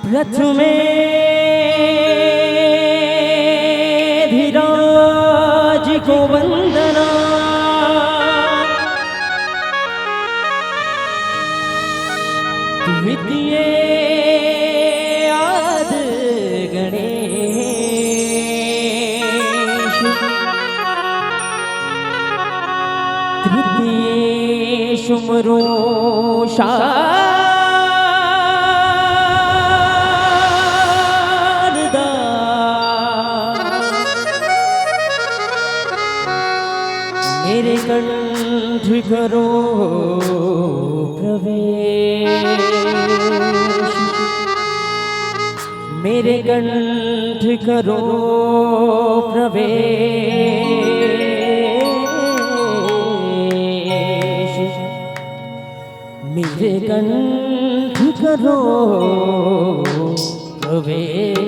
प्रथमे धीराज को वंदना, द्वितीय आद गणेश, तृतीय शुमरो मेरे कंठ करो प्रवेश, मेरे कंठ करो प्रवेश, मेरे कंठ करो प्रवेश।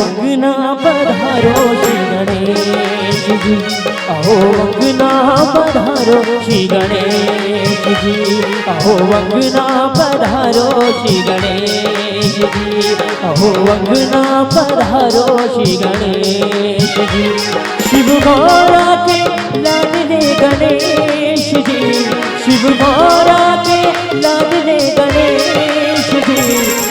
अंगना पधारो श्री गणेश जी, अहो अंगना पधारो श्री गणेश जी, अहो अंगना पधारो श्री गणेश जी, अहो अंगना पधारो श्री गणेश जी। शिव गौरा के लाडले गणेश जी, शिव गौरा के लाडले गणेश जी,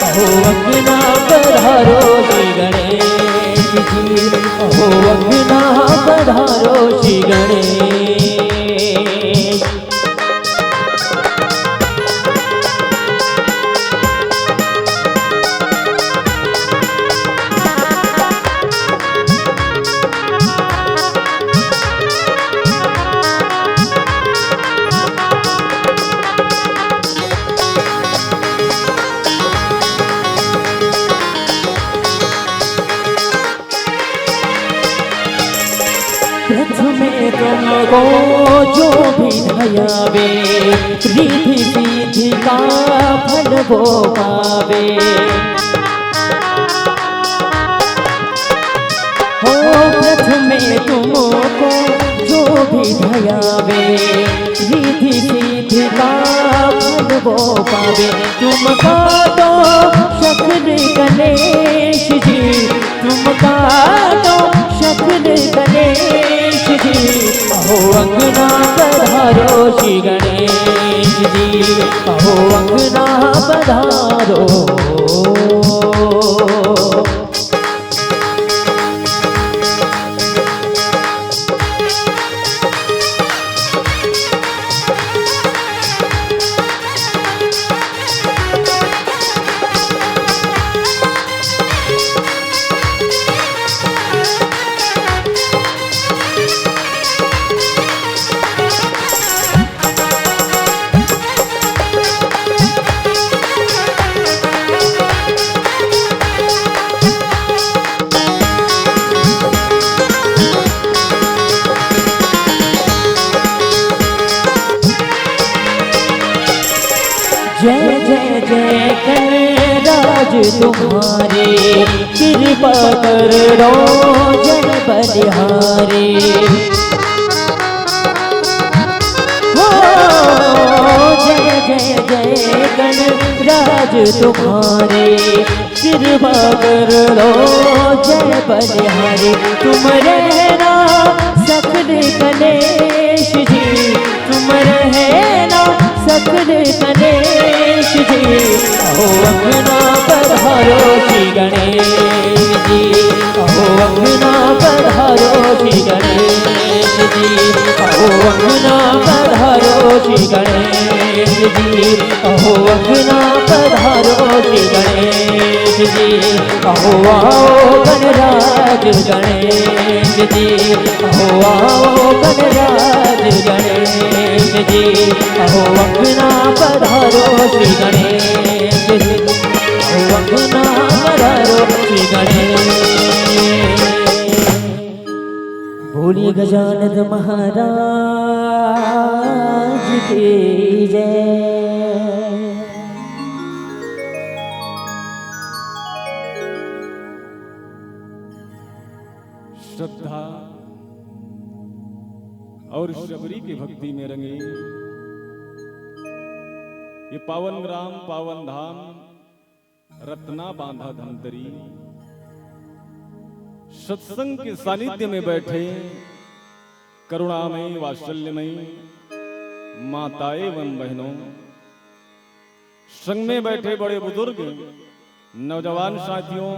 अहो अंगना पधारो श्री गणेश जी, अहो अंगना पधारो श्री गणेश। प्रथमे तुमको जो भी धयावे, रिद्धि सिद्धि का फल वो पावे। हो प्रथमे तुमको जो भी धयावे, रिद्धि सिद्धि का फल वो पावे। तुमका तो शक्र गणेश जी, तुमका तो शक्र गणेश जी, अहो अंगना पधारो श्री गणेश जी, अहो अंगना पधारो। जय जय जय गणराज तुम्हारे, कृपा करो जय बलिहारे। हो जय जय जय गणराज तुम्हारे, कृपा करो जय बलिहारे। तुम रहना सकल गणेश जी, तुम रहना सकल गणेश जी, अहो अंगना पधारो श्री गणेश जी, अहो अंगना पधारो श्री गणेश जी, अहो अंगना पधारो श्री गणेश जी, अहो अंगना पधारो श्री गणेश जी। अहो आओ गणराज गणेश जी, अहो आओ गणराज गणेश जी, अहो अंगना पधारो श्री गणेश जी, अहो अंगना पधारो श्री गणेश। बोलिए बोलिए गजानन महाराज की जय। श्रद्धा और शबरी की भक्ति में रंगे ये पावन ग्राम पावन धाम रत्ना बांधा धमतरी, सत्संग के सानिध्य में बैठे करुणामयी वात्सल्यमयी माताएं एवं बहनों, संग में बैठे बड़े बुजुर्ग, नौजवान साथियों,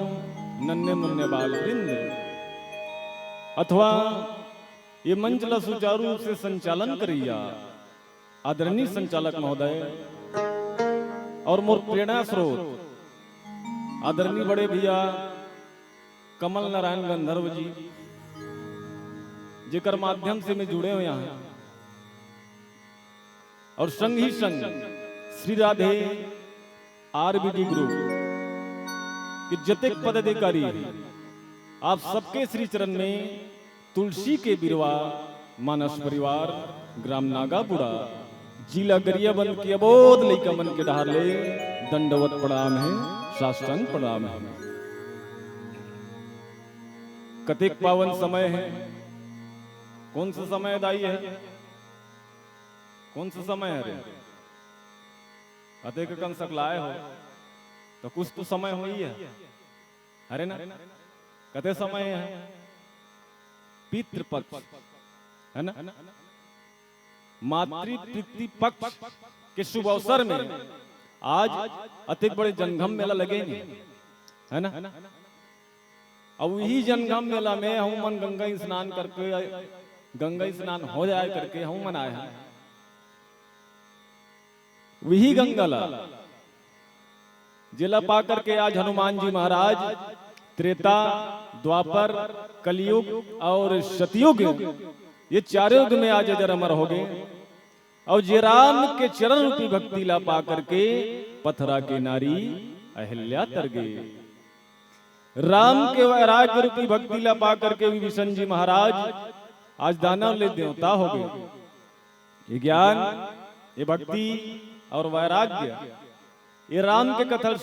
नन्हे मुन्ने बाल वृंद, अथवा ये मंच ला सुचारू रूप से संचालन करिया आदरणीय संचालक महोदय और मोर प्रेरणा स्रोत आदरणीय बड़े भैया कमल नारायण गंधर्व जी, जेकर माध्यम से मैं जुड़े हुए हैं, और संग ही संग श्री राधे आरबीडी ग्रुप के जतेक पदाधिकारी आप सबके श्री चरण में तुलसी के बिरवा मानस परिवार ग्राम नागापुरा जिला गरियाबंद की अबोध लइका मन के डहार ले दंडवत प्रणाम है, साष्टांग प्रणाम है। कतेक पावन समय है, कौन सा समय दाई है, कौन सा समय है रे? कतेक कंस सकलाए हो तो कुछ तो समय हुई है, अरे ना कते समय है, पितृपक्ष है ना, मातृ पितृ पक्ष के शुभ अवसर में आज अतिक बड़े जनघम मेला लगेंगे, है ना। अब वही जनघम मेला में हम मन गंगा स्नान करके, गंगा स्नान हो जाए करके हम मन आए हैं। वही गंगाला जिला पा करके आज हनुमान जी महाराज त्रेता, द्वापर, कलयुग और सतयुग, ये चारों युग में आज अजर अमर हो गए। और जे राम के चरण रूपी भक्ति ला पा करके पथरा के नारी अहिल्या तर गए। राम के वैराग्य रूपी भक्ति ला पा करके विभीषण जी महाराज आज दानव ले देवता हो गए। ये ज्ञान, ये भक्ति और वैराग्य, ये राम के कथन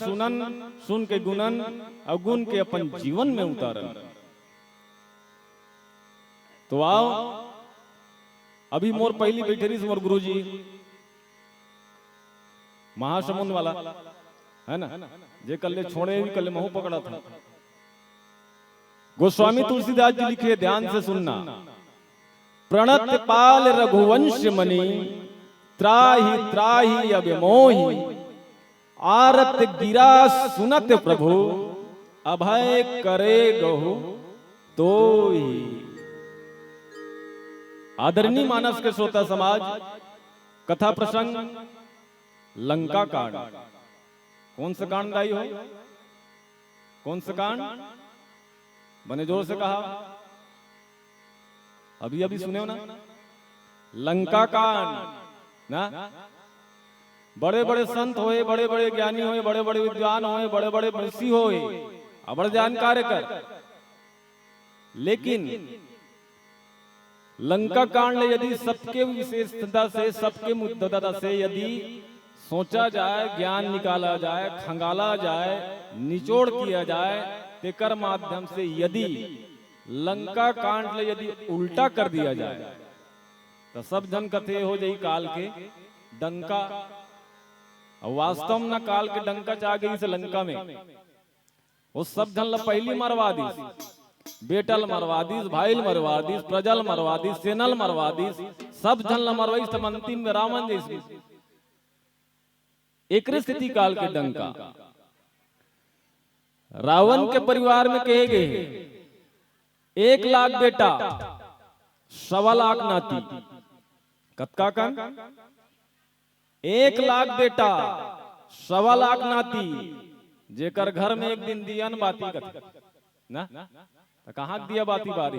सुन के गुणन और गुण के अपन जीवन में उतारन। तो आओ, अभी मोर पहली बैठरी से मोर गुरुजी महासमुंद वाला है ना, जे कल छोड़े भी कल महू पकड़ा था। गोस्वामी तुलसीदास जी लिखे, ध्यान से सुनना। प्रणत पाल रघुवंश मणि, त्राहि त्राहि अभिमोहि, आरत गिरा सुनत प्रभु, अभय करे गहु तोहि। आदरणीय मानस के श्रोता समाज, कथा प्रसंग लंका कांड। कौन सा कांड दाई हो, कौन सा कांड? बने जोर से कहा, अभी अभी सुने हो ना, लंका कांड ना। बड़े बड़े संत होए, बड़े बड़े ज्ञानी होए, बड़े बड़े विद्वान होए, बड़े बड़े ऋषि होए, बड़े जानकार कर, लेकिन लंका कांड यदि सबके विशेषता से, सबके मुद्दा से यदि सोचा जाए, ज्ञान निकाला जाए, खंगाला जाए, निचोड़ किया जाए, तेकर माध्यम से यदि लंका कांड ले यदि उल्टा कर दिया जाए तो सब जन कथे हो जाई काल के डंका। वास्तव में काल के डंका चाह गई से लंका में, वो सब जन ला पहली मरवा दी, बेटल मरवा दी, भाईल मरवा दी, प्रजल मरवा दी, सेनल मरवा दी, सब जन ला मरवाई। सब अंतिम में रावण जैसी एक स्थिति काल के डंका। रावण के परिवार में कहे गए 1 लाख बेटा, 1.25 लाख नाती। कतका कन 1 लाख बेटा, 1.25 लाख नाती, जेकर घर में एक दिन दियन बाती ना, तो कहाँ दिया बाती बारी,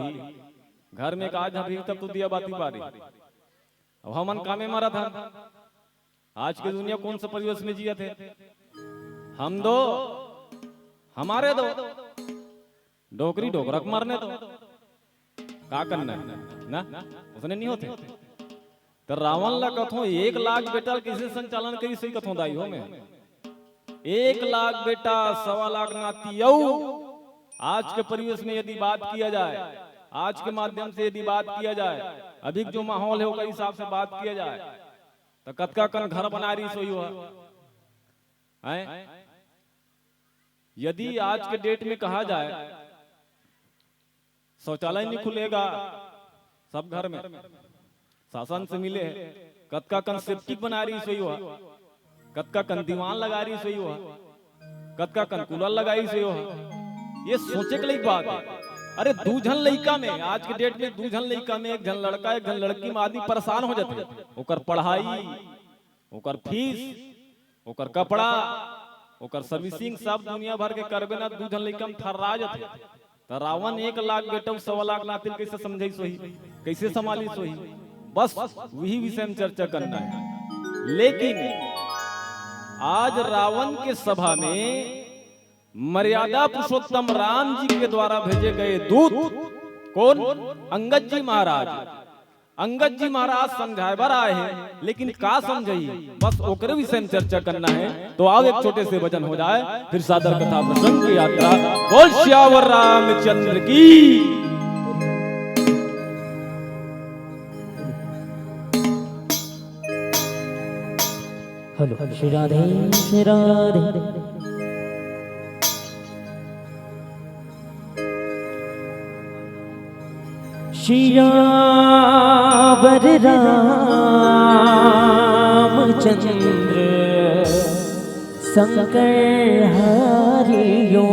घर में आज अभी तब तो दिया बाती बारी। अब हमन कामे मरा था। आज की दुनिया कौन सा परिवेश में जिया थे, हम दो हमारे दो, डोकरी डोकरक मारने दो, का करना है ना उसने नहीं होते। तो रावण ला कथो 1 लाख बेटा कैसे संचालन करी सही कथो दाई हो में 1 लाख बेटा 1.25 लाख नाती। आज के परिवेश में यदि बात किया जाए, आज के माध्यम से यदि बात किया जाए, अधिक जो माहौल है उसके हिसाब से बात किया जाए, तो कतका कन घर बना रही सोई हुआ है। यदि आज के डेट में कहा जाए शौचालय नहीं खुलेगा सब घर में, शासन से मिले है, कतका कन सेप्टिक बना रही सोई हुआ, कतका कन दीवान लगा रही सोई हुआ, कतका कन कूलर लगाई सोई हुआ। ये सोचे के लिए बात है। अरे 2 जन लड़का में, आज के डेट में 2 जन लड़का में 1 जन लड़का 1 जन लड़की में आदमी परेशान हो जाते हैं। ओकर पढ़ाई, ओकर फीस, ओकर कपड़ा, ओकर सर्विसिंग सब दुनिया भर के करबे ना 2 जन लड़का में थर्रा जाते। तो रावण 1 लाख बेटा 1.25 लाख नातिल कैसे समझे सोही, कैसे संभाली सोही, बस वही विषय में चर्चा करना है। लेकिन आज रावण के सभा में मर्यादा पुरुषोत्तम राम जी के द्वारा भेजे गए दूत कौन? अंगद जी महाराज। अंगद जी महाराज समझाइबर आए हैं, लेकिन का समझाई, बस ओकरे विषय में चर्चा करना है। तो आओ एक छोटे से वचन हो जाए, फिर सादर कथा प्रसंग की यात्रा। बोल श्यावर रामचंद्र की। हेलो श्री राधे श्री राधे। श्यावर रामचंद्र शंकर हरियो।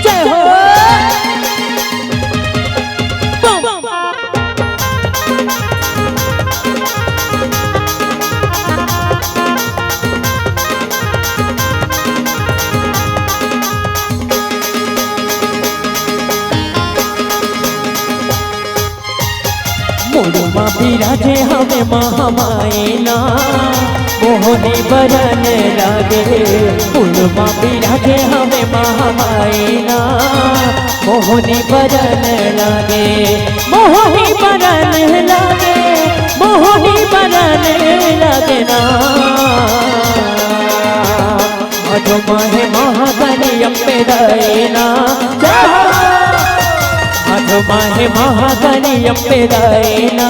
जय हो। मुड़मा बिराजे हमें महामायना मोहनी बरन लागे। मुड़मा बिराजे हमें महामायना मोहनी बरन लागे। मोहनी बरन लागे, मोहनी बरन लागे ना। अजो माहे महागनी अम्बे दायना। माहे महागनी अम्बे दायना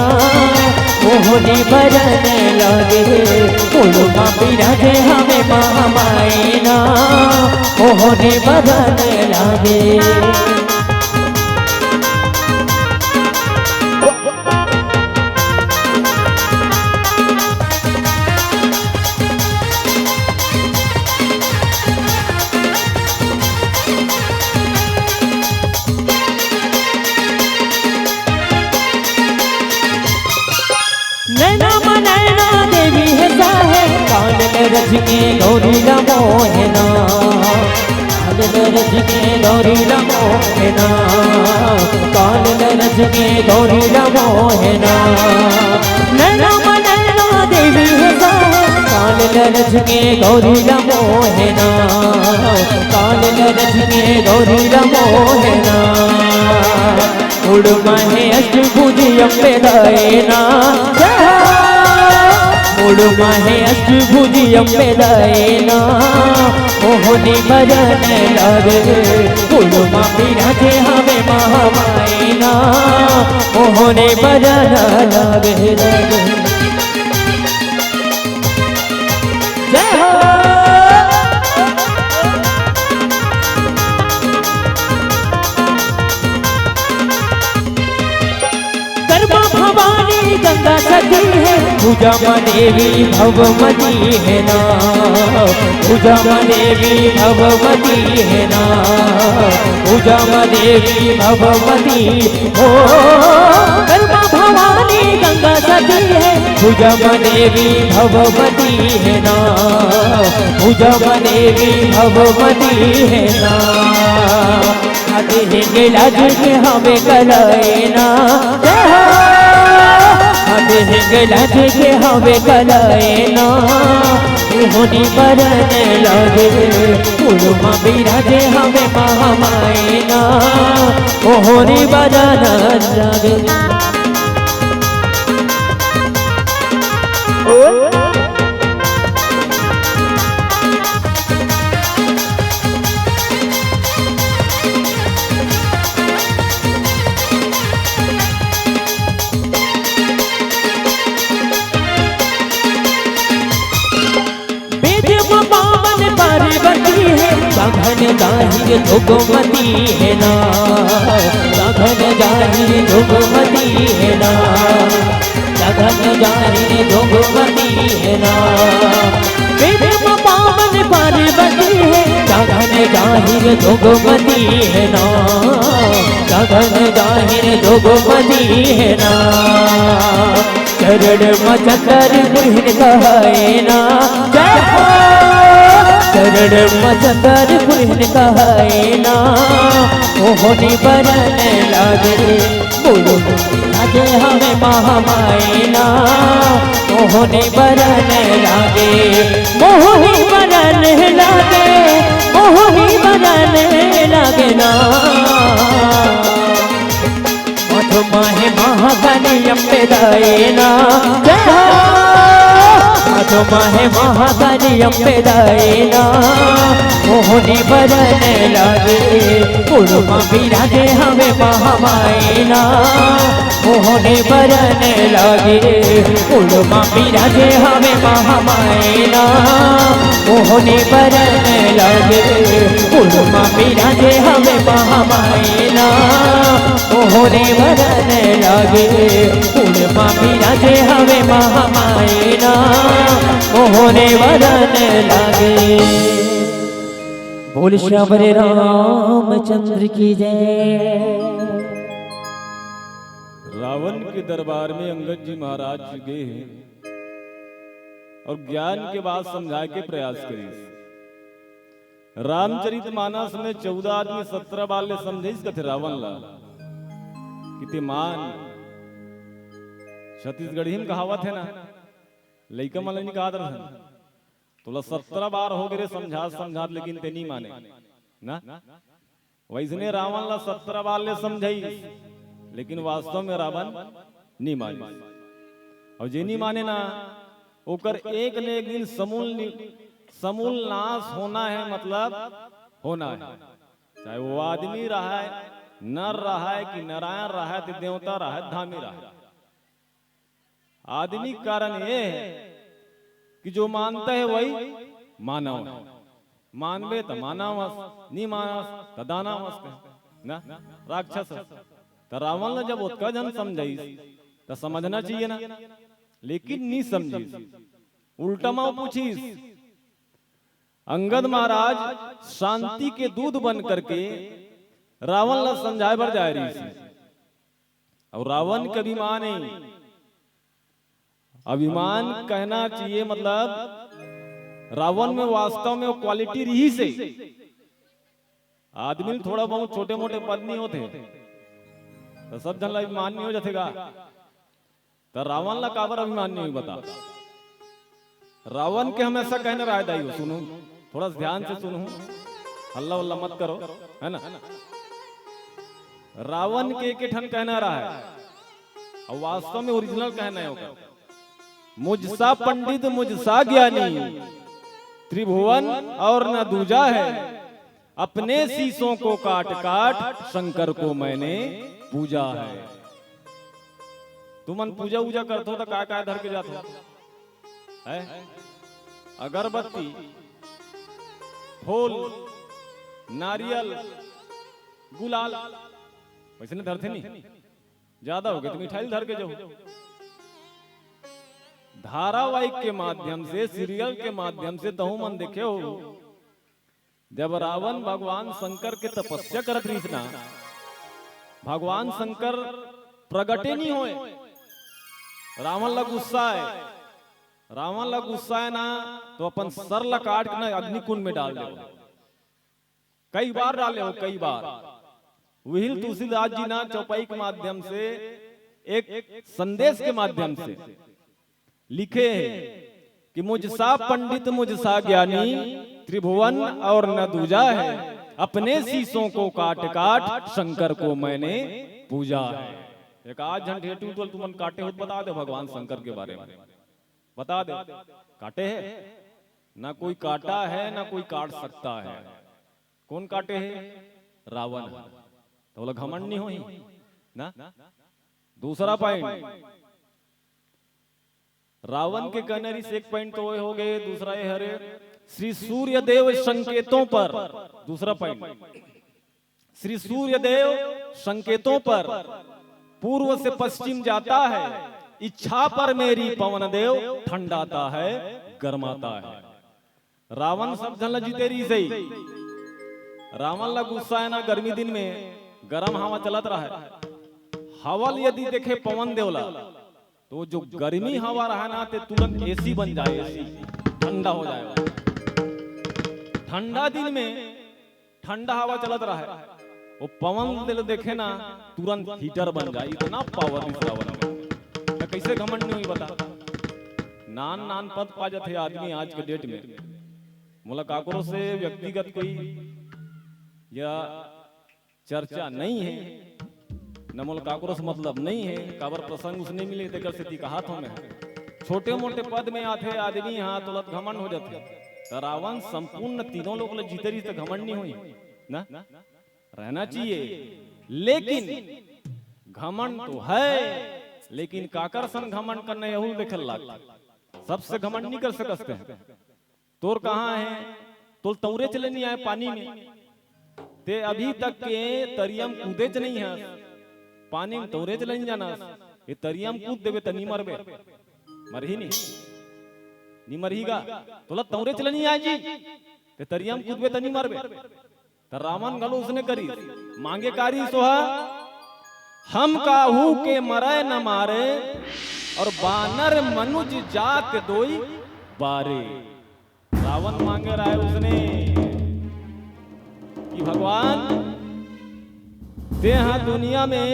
मोहनी बरन लागे। मुड़मा बिराजे हमें महामायना मोहनी बरन लागे। रज के गौरी मोहना, रज के गौरी मोहना, काल रज के गौरी मोहना। नैना मनैना देवी है काल रज के गौरी मोहना, काल रज के गौरी मोहना। उड़मा है अष्टभुजी अम्बे दायना। मुड़मा है अष्टभुजी अम्बे दायना मोहनी बरन लागे। मुड़मा बिराजे हमें महामायना मोहनी बरन लागे। जय हो। कर्मा भवानी गंगा सती है, पूजा देवी भगवती है ना। पूजा देवी भगवती है ना। पूजा देवी भगवती हो। कर्मा भवानी गंगा सती है, पूजा देवी भगवती है ना। पूजा देवी भगवती है ना। देंगे लाज के हमें कलाए ना। देंगे लाजे के हवे कलाए ना होनी बरन लागे उलमा बिराजे हमें महामाए ना होनी बरन लागे। साधन जाहिर जोगमती है ना साधन जाहिर जोगमती है ना साधन जाहिर जोगमती है ना वेद पावन पार्वती है साधन जाहिर जोगमती है ना साधन जाहिर जोगमती है ना चरण मचकर पुरहिन कहे ना चरण मचकर पुरहिन कहे ना मोहनी बरन लागे बोलो लागे हमें महामाए ना मोहनी बरन लागे मोहनी बरन लागे मोहनी बरन लागे ना माहे महागनी अम्बे दाए ना माहे महागनी अम्बे दाए ना मोहनी बरन लागे उर्मा बिराजे हमें महामाए ना मोहनी बरन लागे उर्मा बिराजे हमें महामाए ना मोहनी बरन लागे उर्मा बिराजे हमें महामाए ना मोहनी बरन लागे उर्मा बिराजे हमें महामाए ना मोहनी बरन लागे। बोल श्यावर रामचंद्र की जय। रावण के दरबार में अंगद जी महाराज गए हैं और ज्ञान के बाद समझा के प्रयास करें। रामचरितमानस में 14 आदमी 17 बाल समझे कथे रावण ला कितने मान छत्तीसगढ़ी में कहावत है ना लइका मन नहीं कहा था तो 17 बार हो गए समझा लेकिन ते नहीं माने ना वैसने रावण ला 17 बार ले समझाई लेकिन वास्तव में रावण नहीं माने और जे नहीं माने ना ओकर एक न एक दिन समूल नाश होना है मतलब होना है चाहे वो आदमी रहा है नर रहा है कि नारायण रहा है कि देवता रहा है धामी रहा है। आदमी कारण ये है कि जो मानता है वही मानव मानवे तो मानवस नहीं मानस तो दानवस ना राक्षस तो रावण ने जब उसका जन समझाई तो समझना चाहिए ना लेकिन नहीं समझी उल्टा माओ पूछी। अंगद महाराज शांति के दूध बन करके रावण ला समझाए बर जा रही थी और रावण का अभिमान है अभिमान कहना चाहिए मतलब रावण में वास्तव में वो क्वालिटी रही से आदमी थोड़ा बहुत छोटे मोटे पद नहीं होते तो सब जन ला अभिमान नहीं हो जाएगा तो रावण ला काबर अभिमान नहीं बता। रावण के हमेशा कहने राय दाई हो सुनो थोड़ा ध्यान से सुनो हल्ला उल्ला मत करो है ना। रावण के ठन कहना रहा है और वास्तव में ओरिजिनल कहना है होगा मुझसा पंडित मुझसा ज्ञानी त्रिभुवन और न दूजा है अपने शीशों को काट काट शंकर को मैंने पूजा है। तुमन पूजा उजा करते हो तो का धर के जाते है अगरबत्ती फूल नारियल गुलाल वैसे नहीं धरते नहीं ज्यादा हो गए तो मिठाई धर के जाओ। धारावाहिक के माध्यम से सीरियल के माध्यम से तहु मन देखे हो जब रावण भगवान शंकर के तपस्या करत रही ना भगवान शंकर प्रगटे नहीं होए रावण ला गुस्सा है ना तो अपन सर ला काट के ना अग्निकुंड में डाल दे कई बार डाले हो कई बार विहिल तुलसीदास जी ना चौपाई के माध्यम से एक संदेश के माध्यम से लिखे हैं कि मुझसा पंडित मुझसा ज्ञानी त्रिभुवन और न दूजा है, अपने शीशों को काट काट शंकर को मैंने पूजा है। एक आज झंडेटू तो तुमन काटे हो, बता दे भगवान शंकर के बारे में, बता दे। काटे है ना, कोई काटा है ना कोई काट सकता है। कौन काटे है? रावण। तो बोला घमंड नहीं होई ना। दूसरा पॉइंट, रावण के कहने से एक पॉइंट तो हो गए। दूसरा ये हरे श्री सूर्य देव संकेतों पर, दूसरा पॉइंट, श्री सूर्य देव संकेतों पर पूर्व से पश्चिम जाता है, इच्छा पर मेरी पवन देव ठंडाता है गर्माता है। रावण सब जन जीतेरी से ही रावण ला गुस्सा है ना, गर्मी दिन में गर्म हवा चलत रहा है। हवा यदि देखे पवन देवला तो जो गर्मी हवा रहा ना ते तुरंत एसी बन जाए, एसी ठंडा हो जाएगा। ठंडा दिन में ठंडा हवा चलत रहा है, वो पवन दिल देखे ना तुरंत हीटर बन जाए। इतना पावर इस रावण में, कैसे घमंड नहीं हुई बता। नान नान पद पा जाते आदमी आज के डेट में। मोला काकरो से व्यक्तिगत कोई या चर्चा नहीं है, न मोला काकरो से मतलब नहीं है। काबर प्रसंग उसने मिले देकर से का हाथों में छोटे मोटे पद में आते आदमी यहाँ तुरंत घमंड हो जाते। तो रावण संपूर्ण तीनों लोग जीते रही तो घमंड नहीं हुई ना, रहना चाहिए। लेकिन घमंड तो है, लेकिन काकर सन घमंड करने यहू देखल लाग। सबसे घमंड नहीं कर सकते हैं। तोर कहाँ है? तो तौरे चले नहीं आए पानी में, ते अभी तक के तरियम कूदे च नहीं है। पानी में तौरे चले नहीं जाना, ये तरियम कूद देवे तो नहीं मरबे, मरही नहीं मरहीगा। तो तौरे चले नहीं आए जी, ते तरियम कूदबे तो नहीं मरबे। तो रावण गलो उसने करी मांगे कारी सोहा, हम काहू के मरे न मारे और बानर मनुज जात दोई बारे। रावण मांगे रहा है उसने कि भगवान ते यहाँ दुनिया में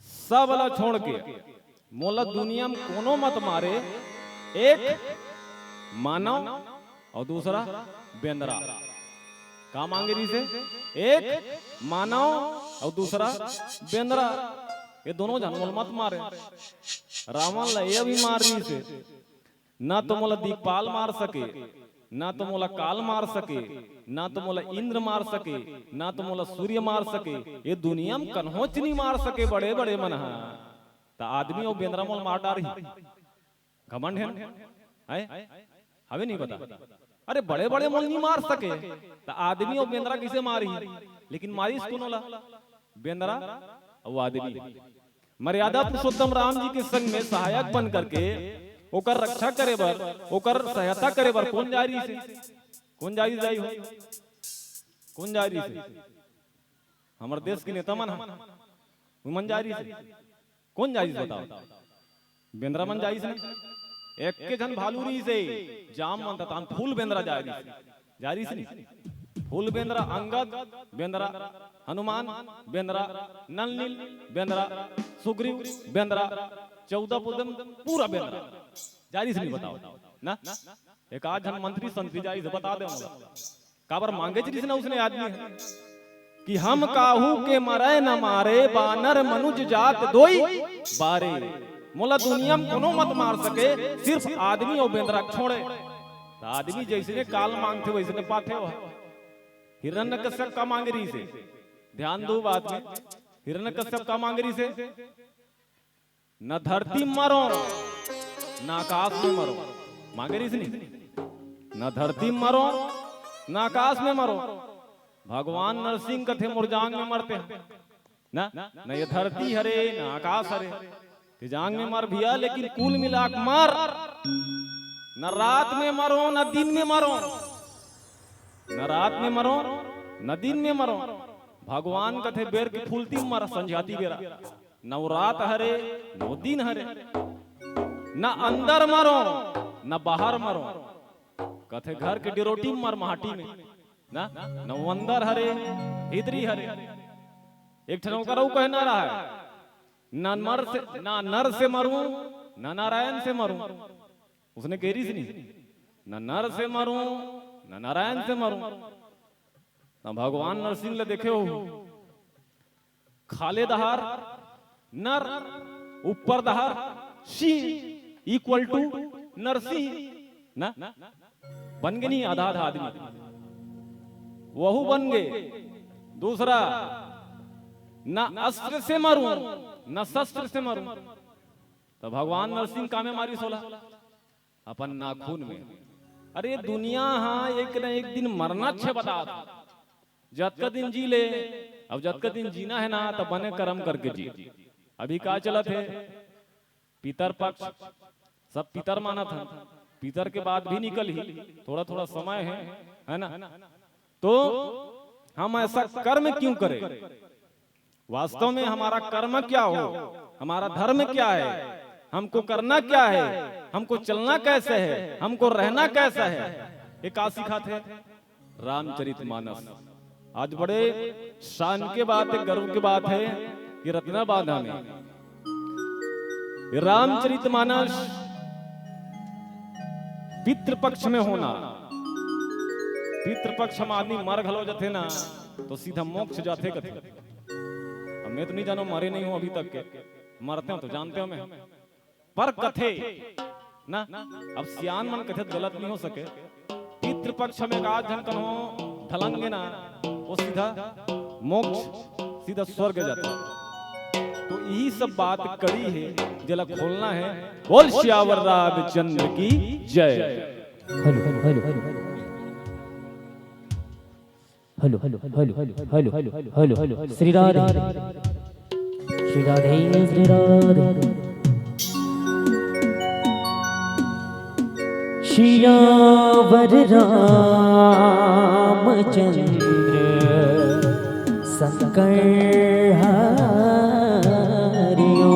सब वाला छोड़ के मोला दुनिया में कोनो मत मारे। एक मानव और दूसरा बेंदरा। का मांगे रही से? एक मानव और दूसरा बेंदरा, ये दोनों जानवर मत मारे। रावण ला ये भी मार रही से, ना तो मोला दिक्पाल मार सके, ना तो मोला काल मार सके, ना तो मोला इंद्र मार सके, ना तो मोला सूर्य मार सके। ये दुनिया में कन्होच नहीं मार सके बड़े बड़े मन। तो आदमी और बेंदरा मोल मार डारी घमंड है हमें नहीं पता। अरे बड़े बड़े मोल नहीं मार सके तो आदमी और बेंदरा किसे मारी? लेकिन मारी इसको नोला बेंदरा और आदमी। मर्यादा पुरुषोत्तम राम जी के संग में सहायक बन करके ओकर रक्षा करे बर, ओकर सहायता करे बर कौन जारी से? कौन जारी जाई हो? कौन जारी से? हमारे देश के नेता मन मन जारी से। कौन जारी से बताओ? बेंद्रा मन जारी से। एक के जन भालूरी से जाम मन था फूल बेंद्रा जारी से नहीं। फूल बेंद्रा, अंगद बेंद्रा, हनुमान बेंद्रा, नल नील बेंद्रा, सुग्रीव बेंद्रा, 14 पुदम पूरा बेंद्रा जारी से नहीं। बताओ ना, एक आज हम मंत्री संतरी जारी से बता दे काबर मांगे चीज ना उसने आदमी है कि हम काहू के मरे न मारे बानर मनुज जात दोई बारे। मोला दुनिया में कोनो मत मार सके, सिर्फ आदमी और बेंद्रा छोड़े। तो आदमी जैसे काल मांगते वैसे ने पाते हो। हिरण्यकश्यप का मांग रही से, ध्यान दो बात में। हिरण्यकश्यप का मांग रही से, न धरती मरो न आकाश में मरो। मांग रही से नहीं, न धरती मरो न आकाश में मरो। भगवान नरसिंह कथे मुरजांग में मरते हैं ना, न ये धरती हरे न आकाश हरे, जांग में मर भिया। लेकिन कुल मिलाक मर, न रात में मरो न दिन में मरो, न रात में मरो न दिन में मरो। भगवान कथे बेर की फूलती मर संझाती बेरा, न रात हरे न दिन हरे। न अंदर मरो न बाहर मरो, कथे घर के डिरोटी मर माटी में ना, न अंदर हरे इधरी हरे। एक ठनों का कहना रहा है ना नर से मरूं ना नारायण से मरूं। उसने कह रही नहीं, ना नर से मरूं ना नारायण से मरूं। ना भगवान नरसिंह ले देखे हो, खाले दहार नर, ऊपर दहार सिंह इक्वल टू नरसिंह ना, बन गए नहीं आधा आधा आदमी, वहू बन गए। दूसरा, ना अस्त्र से मरूं ना शस्त्र से मरूं। तो भगवान नरसिंह का में मारी 16 अपन नाखून में। अरे दुनिया हाँ एक न एक दिन मरना छे बता, जब का दिन जी ले। अब जब का दिन जीना है ना तो बने कर्म करके जी। अभी का चला थे पितर पक्ष, सब पितर माना था, पितर के बाद भी निकल ही थोड़ा थोड़ा समय है ना। तो हम ऐसा कर्म क्यों करें? वास्तव में हमारा कर्म क्या हो, हमारा धर्म क्या है, हमको करना क्या है, हमको चलना कैसे है, हमको रहना कैसा है, ये का सिखाते? रामचरितमानस। आज बड़े शान के बात है, गर्व की बात है कि रत्नाबादा में रामचरितमानस पितृपक्ष में होना। पितृपक्ष हम आदमी मर घलो जाते ना तो सीधा मोक्ष जाते कथे। अब मैं तो नहीं जानो, मरे नहीं हूं अभी तक के, मरते हो तो जानते हो मैं, पर कथे ना अब सियान मन कथे गलत नहीं हो सके। पितृपक्ष में आज जन कहो ढलंगे ना, वो सीधा मोक्ष, सीधा स्वर्ग जाता है। तो यही सब बात कड़ी है, जला खोलना है। बोल श्यावर रामचंद्र की जय। Hello hello hello hello hello hello hello Shri Radhe Shri Radhe Shri Radhe. Siyavar Ramchandra Shankar हरिओ।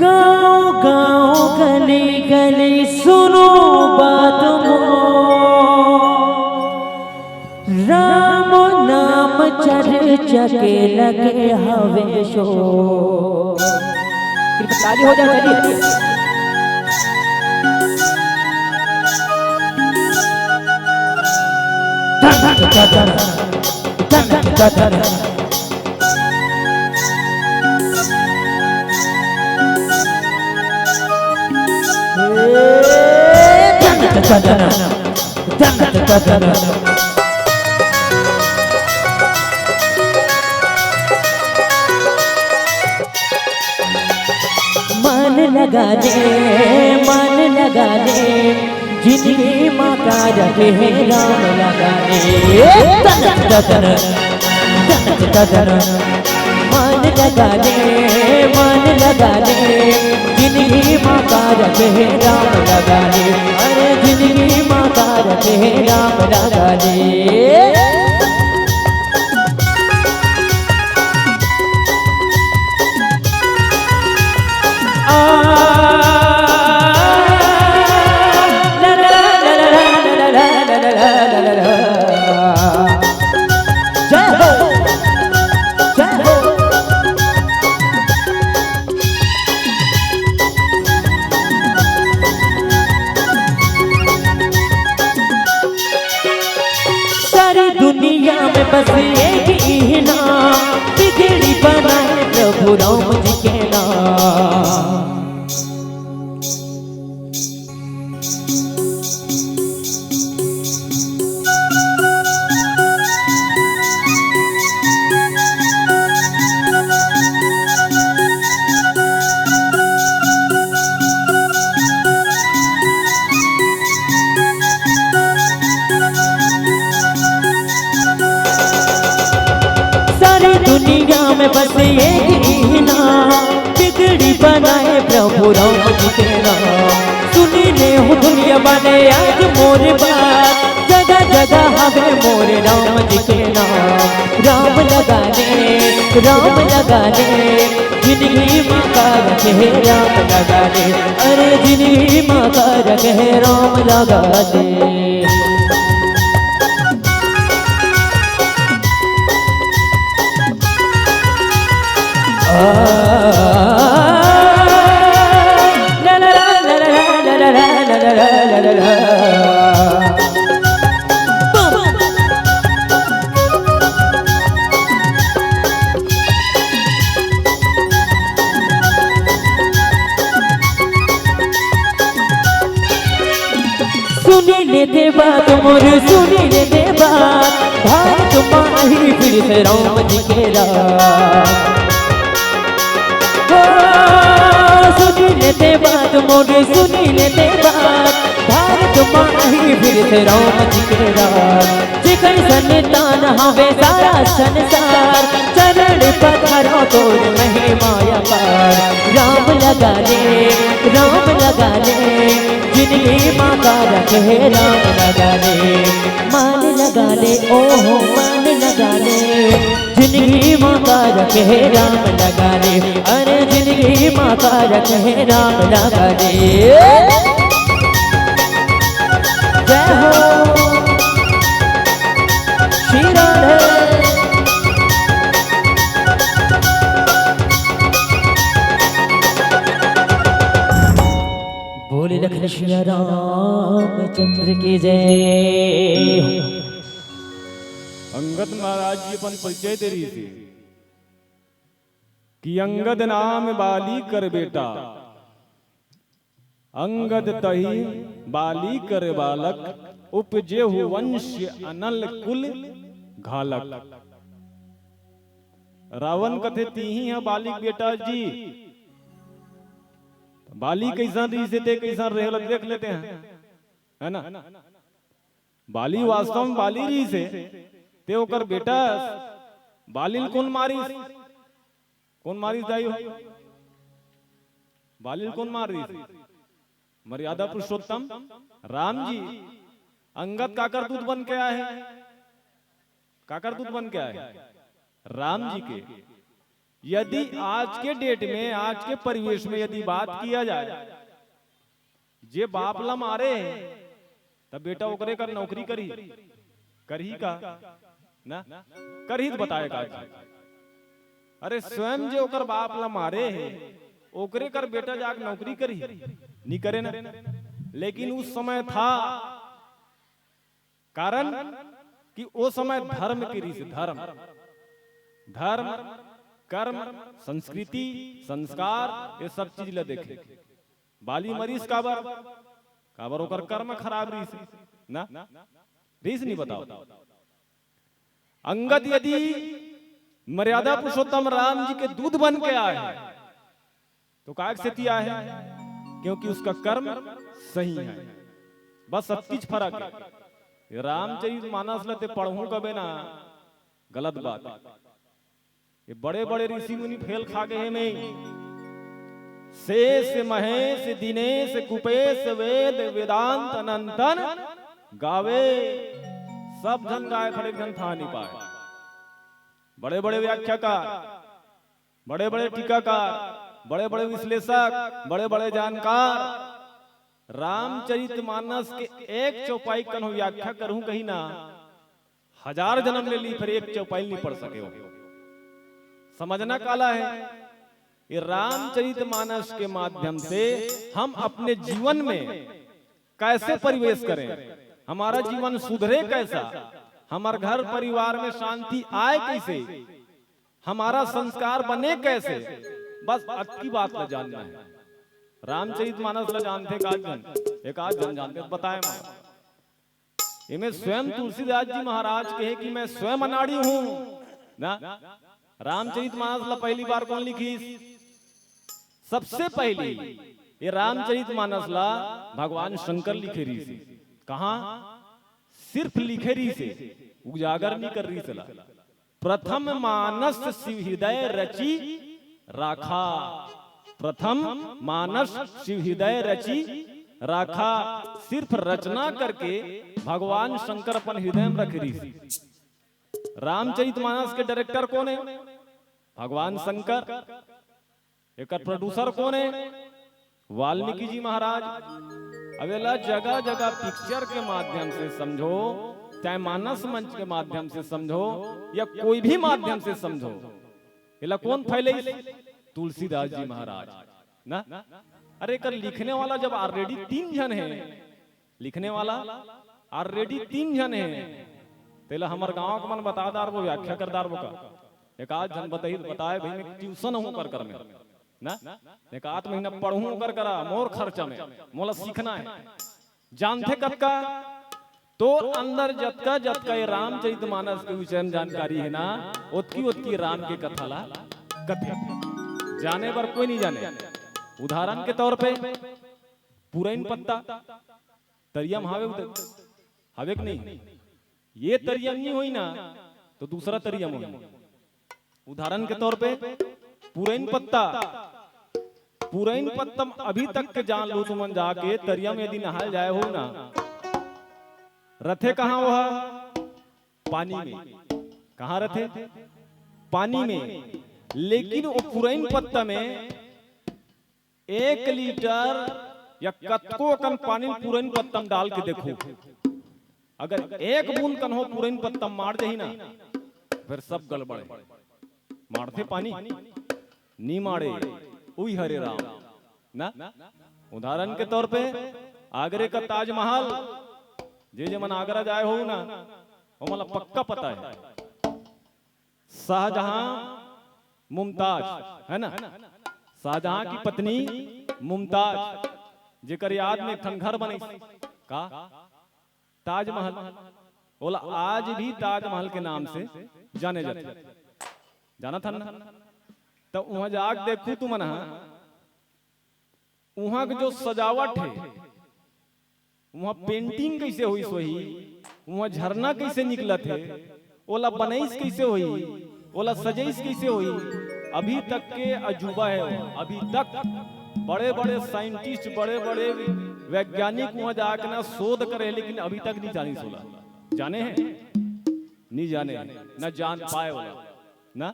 गाँव गाँव गली गली सुनो बात राम नाम चर्चा के लगे हवे शो। कृपया हो जाए मन लगा दे जिंदगी माता रखे है राम लगा दे। मन लगा दे जिंदगी माता रखे है राम लगा दे। अरे जिंदगी माता रखे है राम लगा दे। सारी दुनिया में बस एक ही नाम बिगड़ी बनाए प्रभु राम जी के नाम। दुनिया में बस एक ही नाम बिगड़ी बनाए प्रभु राम जी के नाम। सुनी ले हो दुनिया बने आज मोर बात, जगह लगा हवे मोरे राम जी के नाम। राम लगा ले, राम लगा ले, जिंदगी माँ का रखे राम लगा ले। अरे जिंदगी माँ का रखे राम लगा ले। सुनी लेते बात मोर, सुनी लेते बात, भारत माही फिर से राम जी के राम। सुनी लेते बात मोर, सुनी लेते बात, भारत माही फिर से राम जी के राम। जिकर संतान हवे सारा संसार, चरण पधारो तोर महिमाया पार। राम लगा ले, राम लगा ले, जिंदगी माँ का रखे राम लगा ले। मान लगा ले, ओहो मान लगा ले, जिंदगी माँ का रखे राम लगा ले। अरे जिंदगी माँ का रखे राम लगा ले। जय हो श्री राधे। बोले लखन श्री रामचंद्र की जय। अंगद महाराज जी अपन परिचय दे रही थी कि अंगद नाम बाली कर बेटा, अंगद तही बाली कर बालक, उपजे हु वंश अनल कुल घालक। रावण कथे तीही है बालिक बेटा जी। बाली कैसा री से थे, कैसा रेहल देख लेते हैं, है ना। बाली वास्तव में बाली री से ते ओकर बेटा बालिल कौन मारी, कौन मारी जाई हो, बालिल कौन मारी, मर्यादा पुरुषोत्तम राम जी। अंगद काकर दूत बन के आए हैं, काकर दूत बन के आए राम जी के। यदि आज के डेट में, आज के परिवेश में यदि बात किया जाए, जे बाप ला मारे तब बेटा ओकरे कर नौकरी करी, करही का ना, करही तो बताएगा। अरे स्वयं जे ओकर बाप ला मारे है, ओकरे कर बेटा जाके नौकरी करी, नहीं करे ना। लेकिन उस समय था, कारण कि वो समय धर्म की रीत, धर्म धर्म कर्म संस्कृति संस्कार ये सब चीज ला देखे। बाली मरीज काबर, काबर ओकर कर्म खराब रीस ना, रीस नहीं बताओ। अंगद यदि मर्यादा पुरुषोत्तम राम जी के दूध बन के आए तो काहे से दिया है, क्योंकि उसका कर्म सही है। बस सब चीज फर्क है। रामचरित मानस लते पढ़ू कबे ना, गलत बात है। ये बड़े बड़े ऋषि मुनि फेल खा गए में, शेष महेश दिनेश कुपेश वेद वेदांत अनंतन गावे, सब जन गाय खड़े जन था नहीं पाए। बड़े बड़े व्याख्याकार, बड़े बड़े टीकाकार, बड़े बड़े विश्लेषक, बड़े बड़े जानकार रामचरित मानस के एक चौपाई कन्हु व्याख्या करूं कहीं ना, 1000 जन्म ले ली फिर एक चौपाई नहीं पढ़ सके हो। समझना काला है। ये रामचरित मानस के माध्यम से हम अपने जीवन में कैसे परिवेश करें, हमारा जीवन सुधरे कैसा, हमारे घर परिवार में शांति आए कैसे, हमारा संस्कार बने कैसे, बस अच्छी बात ला जानना है। रामचरित मानस ला जानते एक आध जन जानते बताए। इनमें स्वयं तुलसीदास जी महाराज कहे कि मैं स्वयं अनाड़ी हूं ना। रामचरित मानस ला पहली बार कौन लिखी, सबसे पहली ये रामचरित मानस ला भगवान शंकर लिखे रही से। कहा सिर्फ लिखे रही से, उजागर नहीं कर रही सला। प्रथम मानस शिव हृदय रची राखा, प्रथम मानस शिव हृदय रची राखा सिर्फ रचना करके भगवान शंकर अपन हृदय में रख रही। रामचरितमानस के डायरेक्टर कौन है? भगवान शंकर। एक प्रोड्यूसर कौन है? वाल्मीकि जी महाराज। अवेला जगह जगह पिक्चर के माध्यम से समझो, चाहे मानस मंच के माध्यम से समझो या कोई भी माध्यम से समझो, इला कौन फैले? तुलसीदास जी महाराज ना। अरे कर लिखने वाला जब ऑलरेडी 3 जन है, लिखने वाला ऑलरेडी 3 जन है, तेला हमार गांव का मन बतादार वो व्याख्या करदार वो का एक आध जन बताए भाई मैं ट्यूशन हूं कर में ना, एक आध महीना पढ़ूं कर करा मोर खर्चा में मोला सीखना है। जानते कब का? तो अंदर जतका जतका ये रामचरितमानस के विषय में जानकारी है ना, उतकी राम के कथा ला कथे जाने पर कोई नहीं जाने। उदाहरण के तौर पे पुरैन पत्ता तरियम हावे नहीं, ये तरियम नहीं हुई ना तो दूसरा तरियम हुई। उदाहरण के तौर पे पुरैन पत्तम अभी तक के जान लो तुमन जाके तरियम यदि नहाल जाए हो ना, रथे कहाँ वह? पानी में। कहाँ रथे? पानी में। लेकिन वो पुरैन पत्ता में 1 लीटर या कतको कन पानी पुरैन पत्ता में डाल के देखो, अगर 1 बूंद कन हो पुरैन पत्ता मार दही ना, फिर सब गड़बड़। मारते पानी नी मारे उई हरे राम ना। उदाहरण के तौर पे आगरे का ताजमहल, जे मन आगरा जाए हो ना वो मला पक्का पता है। शाहजहां मुमताज है ना, शाहजहां की पत्नी मुमताज जेकर याद में खन घर बने का ताजमहल, बोला आज भी ताजमहल के नाम से जाने जाते। जाना था ना? तो वहां जाग देखू तू मना, वहां के जो सजावट है, वहां पेंटिंग कैसे हुई सोही, वहां झरना कैसे निकला थे, ओला बनैस कैसे हुई, ओला सजैस कैसे हुई, अभी तक के अजूबा है वो। अभी तक बड़े बड़े साइंटिस्ट, बड़े बड़े वैज्ञानिक वहां जाकर ना शोध करे, लेकिन अभी तक नहीं जानी सोला। जाने हैं? नहीं जाने, न जान पाए वाला ना,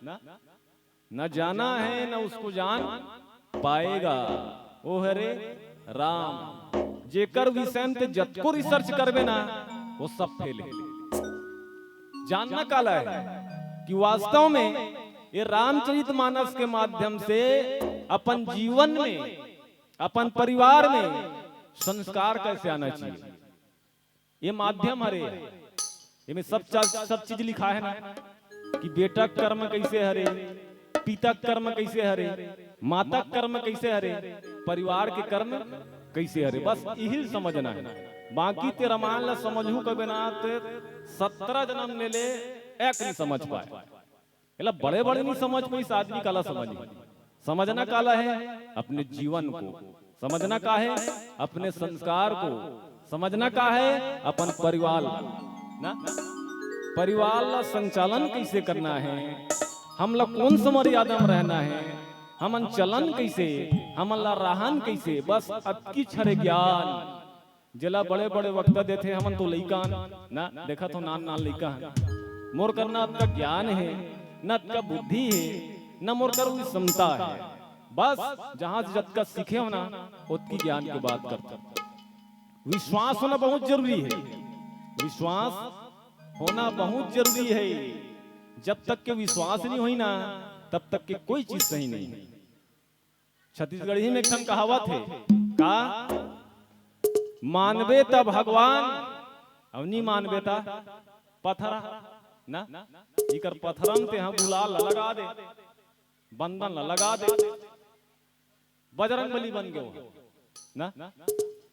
न जाना है न उसको जान पाएगा। ओ हरे राम, जेकर विषय में जतको रिसर्च करबे ना वो सब फेल है। जानना काला है कि वास्तव में ये रामचरितमानस के माध्यम से अपन जीवन में, अपन परिवार में संस्कार कैसे आना चाहिए, ये माध्यम हरे। ये सब चीज लिखा है ना कि बेटा कर्म कैसे हरे, पिता कर्म कैसे हरे, माता कर्म कैसे हरे, परिवार के कर्म कैसे हरे। बस यही समझना है। बाकी ते रामायण ला समझू कबे ना ते 17 जन्म ले ले एक नहीं समझ पाए। एला बड़े बड़े नहीं समझ पाई, इस आदमी काला समझना काला है अपने जीवन को, समझना का है अपने संस्कार को, समझना का है अपन परिवार ना, परिवार ला संचालन कैसे करना है, हम लोग कौन सा मर्यादा में रहना है, हमन चलन कैसे, हमन ला रहन कैसे। बस अतकी छरे ज्ञान जला बड़े बड़े वक्ता देते, हमन तो लइका ना देखा तो नान लइका मोर करना अतका ज्ञान है न अतका बुद्धि है न मोर कर क्षमता है। बस जहां से जतका सीखे हो ना उतकी ज्ञान की बात करते। विश्वास होना बहुत जरूरी है, विश्वास होना बहुत जरूरी है। जब तक के विश्वास नहीं हुई ना तब तक के कोई चीज सही नहीं है। छत्तीसगढ़ी में एक कहावत है का, मानवे ता भगवान अब नहीं मानवे ता पथरा ना, इकर पथरन ते हम गुलाल लगा दे, बंधन लगा दे, बजरंग बली बन गयो ना,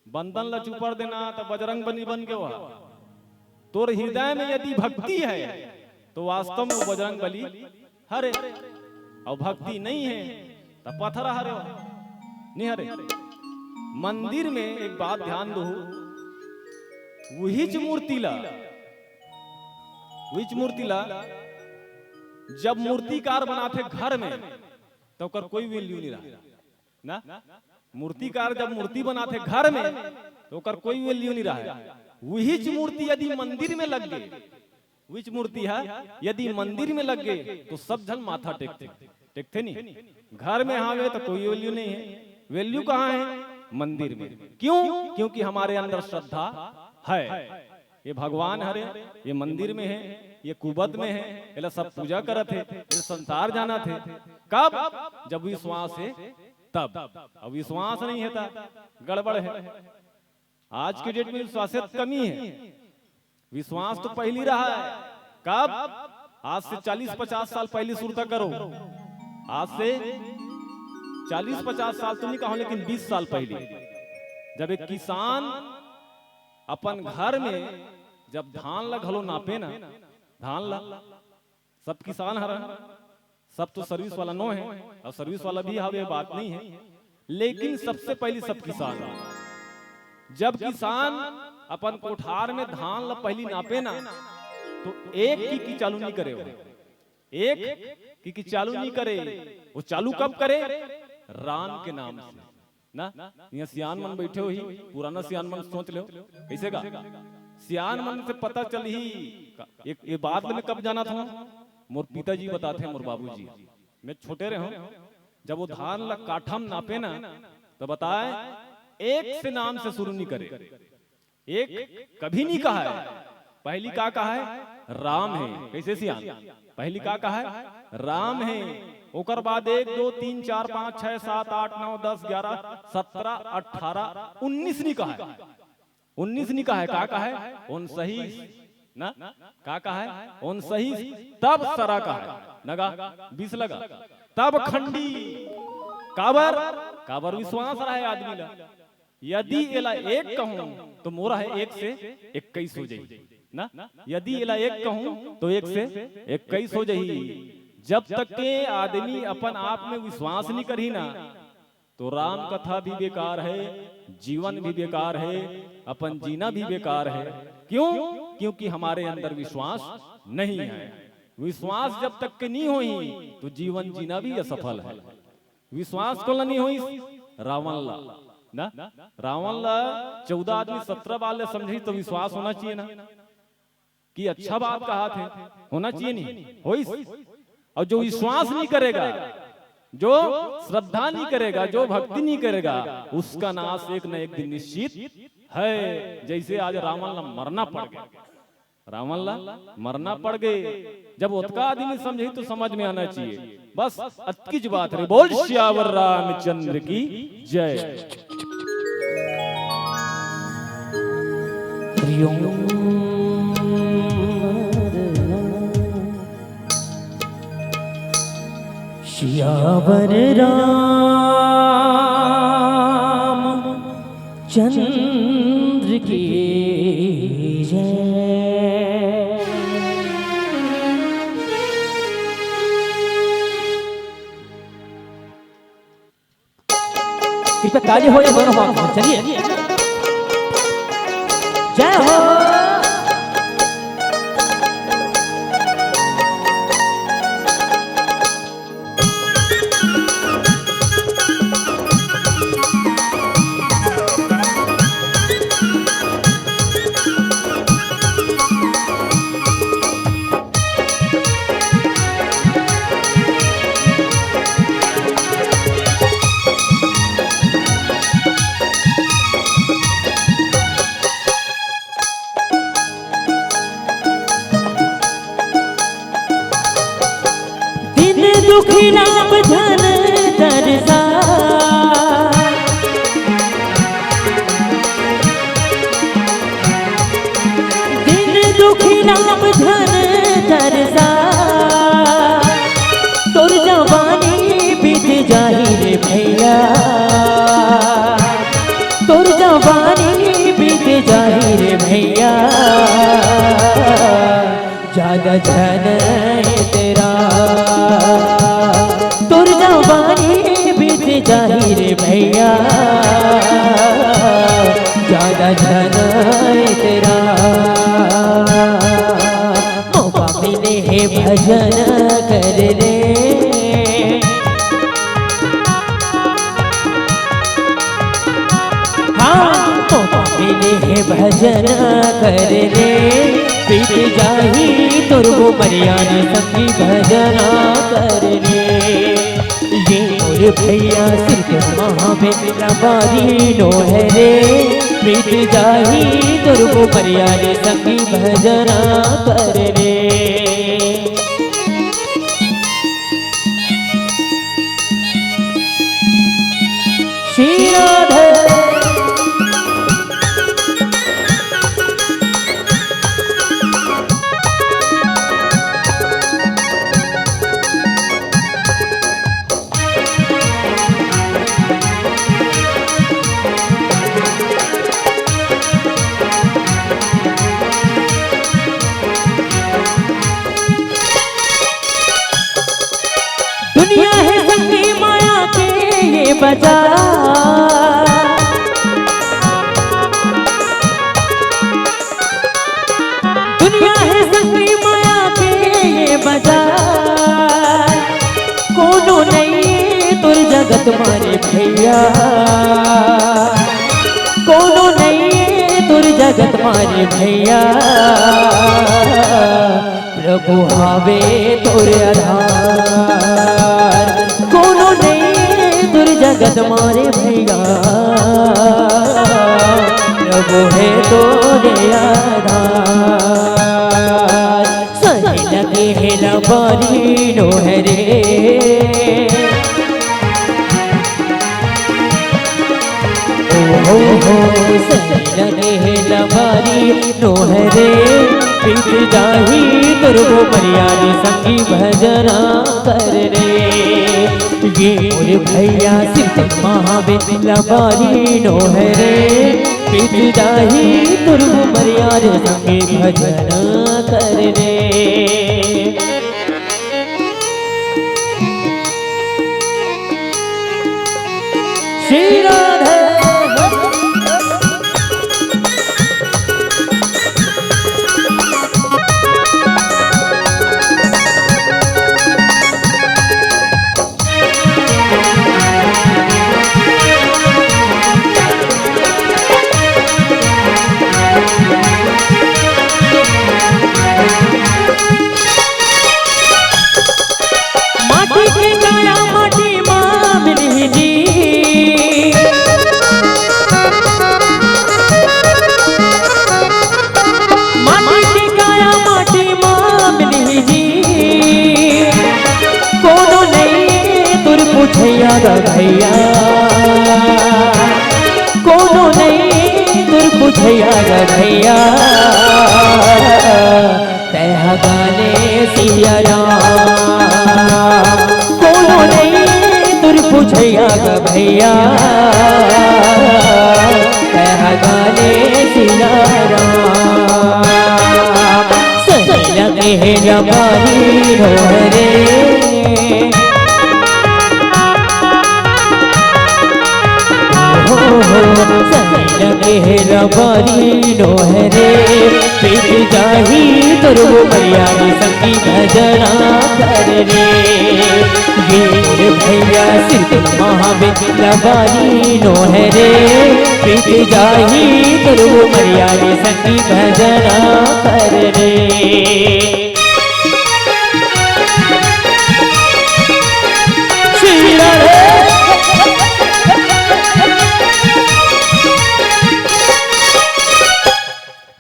बंधन ला चुपर देना तो बजरंग बली बन गयो। तोर हृदय में यदि भक्ति है तो वास्तव में वो बजरंग बली हरे, और भक्ति नहीं है तो पथरा हरे नहीं हरे। मंदिर में एक बात ध्यान दो, वही मूर्ति ला जब मूर्तिकार बनाते घर में तो कर कोई वैल्यू नहीं रहा ना। मूर्तिकार जब मूर्ति बनाते घर में तो ओकर कोई वैल्यू नहीं रहा है। वही मूर्ति यदि मंदिर में लग गई, विच मूर्ति है यदि मंदिर में लग गए तो सब जन माथा टेकते नहीं। घर में हावे तो कोई वैल्यू नहीं है। वैल्यू कहाँ है? मंदिर में। क्यों? क्योंकि हमारे अंदर श्रद्धा है। ये भगवान हरे, ये मंदिर में है, ये कुबत में है, ये सब पूजा करत है, ये संसार जाना थे। कब? जब विश्वास है तब। अब विश्वास नहीं है तो गड़बड़ है। आज के डेट में विश्वास कमी है। विश्वास तो पहली रहा है। कब? आज से 40-50 साल पहले शुरू करो। आज से 40-50 साल तो नहीं कहो, लेकिन 20 साल पहले जब एक किसान अपन घर में जब धान ला घलो नापे ना, धान ला सब किसान हरा, सब तो सर्विस वाला नो है, और सर्विस वाला भी हवे, बात नहीं है, लेकिन सबसे पहले सब किसान। जब किसान अपन कोठार में धान ला पहली नापे ना तो एक की चालू नहीं करे, एक की चालू नहीं करे। वो चालू कब करे? राम के नाम से ना। यहाँ सियान मन बैठे हो ही, पुराना सियान मन सोच लो कैसे का सियान मन से पता चल ही। एक ये बात में कब जाना था, मोर पिताजी बताते हैं, मोर बाबूजी, मैं छोटे रहे हूं, जब वो धान ला काठम नापे ना तो बताए एक से नाम से शुरू नहीं करे, एक कभी नहीं कहा है। पहली का कहा है? राम है। कैसे सियान? पहली का कहा है? राम है। ओकर बाद 1 2 3 4 5 6 7 8 9 10 11 17 18 19 नहीं कहा है। 19 नहीं कहा है। का कहा है? 29 ना। का कहा है? 29। तब सरा का है नगा 20 लगा, तब खंडी। काबर? काबर विश्वास रहा है आदमी ला। यदि एला एक कहूं तो मोरा है 1 से 21 हो जाई ना। यदि एला एक कहूं तो 1 से 21 हो जाई। जब तक के आदमी अपन आप में विश्वास नहीं करी ना तो राम कथा भी बेकार है, जीवन भी बेकार है, अपन जीना भी बेकार है। क्यों? क्योंकि हमारे अंदर विश्वास नहीं है। विश्वास जब तक के नहीं होई तो जीवन जीना भी असफल है। विश्वास को नहीं होई रावण ला ना, रावण ला 14 आदमी 17 बार ले समझी तो विश्वास होना चाहिए ना कि अच्छा बात कहा थे, होना चाहिए नहीं होई। और जो विश्वास नहीं करेगा, जो श्रद्धा नहीं करेगा, जो भक्ति नहीं करेगा, उसका नाश एक न एक दिन निश्चित है। जैसे आज रावण ला मरना पड़ गया, रावण ला मरना पड़ गए। जब उतका आदमी समझे तो समझ में आना चाहिए। बस अतकी ज बात है। बोल श्यावर रामचंद्र की जय। श्यावर राम चंद्र की जय। कृपया कार्य हो या दोनों हाथ। चलिए जय हो। दुखी नाम धन दरसा, दिन दुखी नाम धन दरसा, तोर जवानी बीत जाही रे भैया, तोर जवानी बीत जाही रे भैया। ज्यादा धन तेरा तोर जवानी बीत जाही रे भैया। ज्यादा धन तेरा मौका मिले है भजन कर ले। ने भजन कर रे पीत जाही तुरगो मरियानी संगी भजन कर रे ये मोर भैया सिर्फ महाबेला बारी नो है रे पीत जाही तुरगो मरियानी संगी भजन कर रे श्री राधे दुनिया है संगी माया के ये बाजार दुनिया है संगी माया के ये बाजार कोनो नहीं तुर जगत मारे भैया कोनो नहीं तुर जगत मारे भैया प्रभु हावे तुर आधार कोनो नहीं तुर जगत मारे भैया प्रभु है तोरे आधार सही लगे है लबारी नो है रे हो सही लगे है लबारी नो है रे पीत जाही तुरगो मरियानी संगी भजना कर रे ये मोर भैया सिर्फ महाबेला बारी नो है रे पीत जाही तुरगो मरियानी संगी भजना कर रे श्री राधे भैया भैया कोनो नहीं तुर बुझैया भैया तह गाने सिया राम कोनो नहीं तुर बुझैया भैया तह गाने सिया राम सही लगे है रबारी रो रे सही लगे है रबारी नो है रे पीत जाही तुरगो मरियानी संगी भजना कर रे ये मोर भैया सिर्फ महाबेला बारी नो है रे पीत जाही तुरगो मरियानी संगी भजना कर रे श्री राधे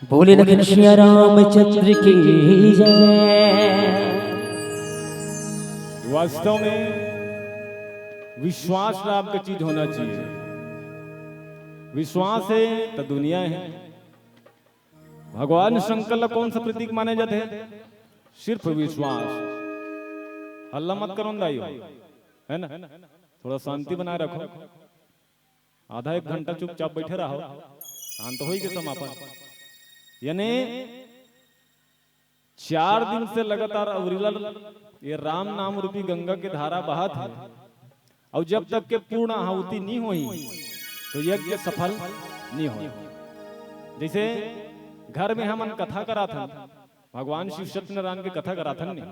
बोले लखन श्री रामचंद्र की जय। वास्तव में विश्वास नाम की चीज होना चाहिए। विश्वास है तो दुनिया है। भगवान शंकर ला कौन सा प्रतीक माने जाते हैं? सिर्फ विश्वास। हल्ला मत करो दाइयो, है ना? थोड़ा शांति बनाए रखो। आधा एक घंटा चुपचाप बैठे रहो, शांत हो के समापन। यानी 4 दिन से लगातार अविरल ये राम नाम रूपी गंगा की धारा बहत है, और जब तक के पूर्ण आहुति नहीं हुई तो यज्ञ सफल नहीं हो। जैसे घर में हम कथा करा था, भगवान शिव सत्यनारायण की कथा करा था नहीं,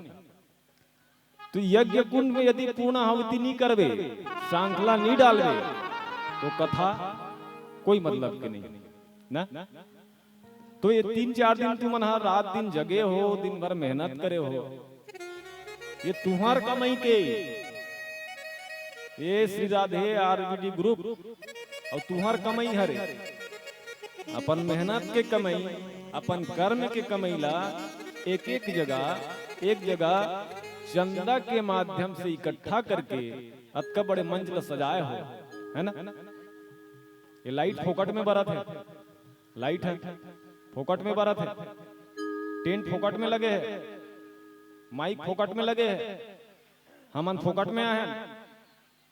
तो यज्ञ कुंड में यदि पूर्ण आहुति नहीं करवे, श्रृंखला नहीं डालवे, तो कथा कोई मतलब के नहीं। ना। तो ये 3-4 दिन तुम हर रात दिन जगे हो, दिन भर मेहनत करे हो, ये तुम्हार कमाई के, ये श्री राधे आरबीडी ग्रुप और तुम्हार कमाई हरे, अपन मेहनत के कमाई, अपन कर्म के कमाई ला एक जगह चंदा के माध्यम से इकट्ठा करके अतका बड़े मंच ला सजाए हो, है ना। ये लाइट फोकट में बरत है, लाइट है फोकट में बरत है, टेंट फोकट में लगे है, माइक फोकट में लगे है, हमन फोकट में आए हैं,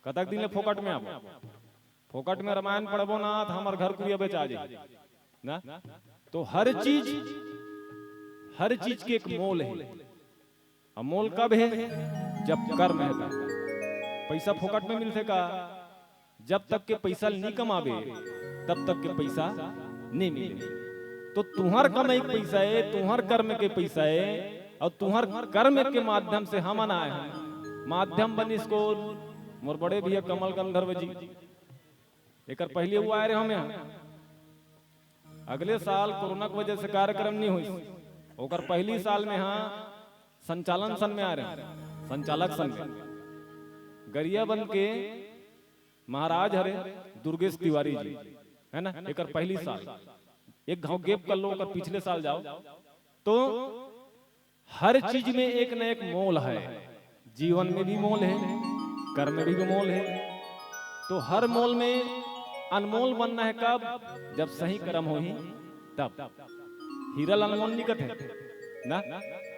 कतक दिन ले फोकट में आबो, फोकट में रामायण पढ़बो ना तो हमार घर कुरिया बेच आ जाए ना। तो हर चीज के एक मोल है, और मोल कब है, जब कर्म है। पैसा फोकट में मिलते का, जब तक के पैसा नहीं कमावे तब तक के पैसा नहीं मिले। तो तुम्हार कमाई के पैसा है, तुम्हार कर्म के पैसा है, और तुम्हार कर्म के माध्यम से हम आए हैं। माध्यम बनी इसको मोर बड़े भैया कमल गंधर्व जी एक पहले हुआ आए रहे हम यहाँ, अगले साल कोरोना की वजह से कार्यक्रम नहीं हुई, ओकर पहली साल में यहाँ संचालन सन में आ रहे हैं, संचालक सन में गरिया बन के महाराज हरे दुर्गेश तिवारी जी, है ना। एक पहली साल एक घाव गेप कर लो, अगर पिछले साल जाओ तो हर चीज में एक न एक मोल है, जीवन में भी मोल है, कर्म में भी मोल है। तो हर मोल में अनमोल बनना है कब, जब सही कर्म हो ही तब। हीरा अनमोल नहीं कथे ना,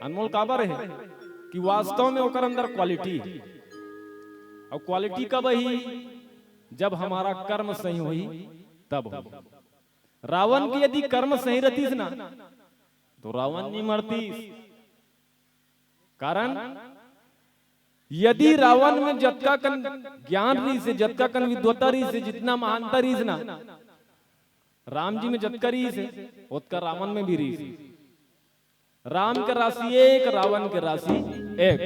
अनमोल काबर है कि वास्तव में ओकर अंदर क्वालिटी है, और क्वालिटी कब ही, जब हमारा कर्म सही हो ही तब हो। रावण की यदि कर्म सही रहती ना तो रावण नहीं मरती, कारण यदि रावण में जतका कन ज्ञान रही से, जतका कन विद्वता रही से, जितना महानता रही ना, राम जी में जतका रही से उतना रावण में भी रही से। राम के राशि एक, रावण के राशि एक।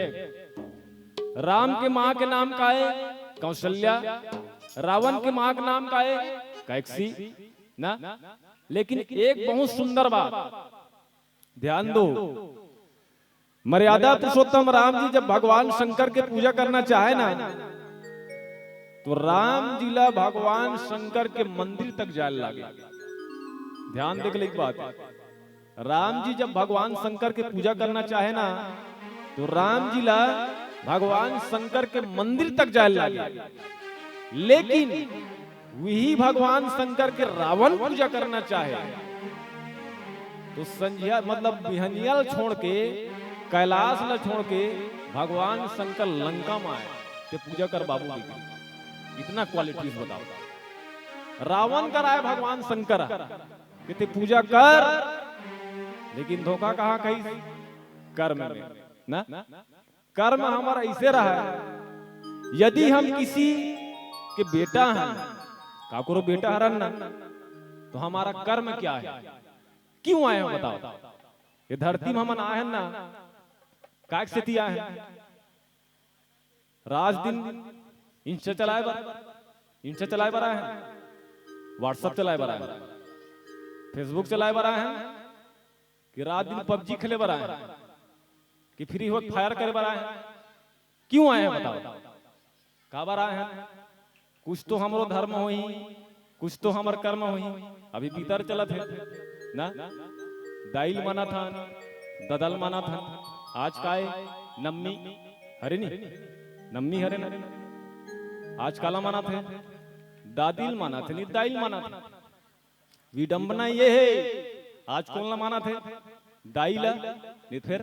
राम के माँ के नाम का है कौशल्या, रावण के माँ के नाम का है कैकसी ना। लेकिन एक बहुत सुंदर बात ध्यान दो, मर्यादा पुरुषोत्तम राम जी जब भगवान शंकर के पूजा करना चाहे ना, तो राम जिला भगवान शंकर के मंदिर तक जाए लागे। ध्यान देख ले एक बात, राम जी जब भगवान शंकर के पूजा करना चाहे ना, तो राम जिला भगवान शंकर के मंदिर तक जाए लागे। लेकिन वही भगवान शंकर के रावण पूजा करना चाहे तो संध्या मतलब बिहनियल छोड़ के, कैलाश न छोड़ के भगवान शंकर लंका में आए ते पूजा कर बाबू की। इतना क्वालिटी बताओ, रावण कराए भगवान शंकर कहते पूजा कर, लेकिन धोखा कहाँ कहीं, कर्म में ना। कर्म हमारा ऐसे रहा है, यदि हम किसी के बेटा हैं, काकुरो बेटा हरन ना, तो हमारा कर्म क्या है, क्यों आए हैं बताओ। ये धरती में हम आए हैं ना, काय से तिया है, राज दिन इंस्टा चलाए बरा है, व्हाट्सएप चलाए बरा है, फेसबुक चलाए बरा है, कि रात दिन पबजी खेले बरा है, कि फ्री हो फायर करे बरा है। क्यों आए हैं बताओ, का बरा है। कुछ तो हमरो धर्म हो ही, कुछ तो हमर कर्म हो ही। अभी भीतर चलत है ना, दाइल माना था, ददल माना था, आज काय नम्मी हरे नहीं, नम्मी हरे ना, आज काला माना थे, दादिल माना थे, नहीं दाइल माना था। विडंबना ये है, आज कौन ला माना थे, दाइला नहीं फिर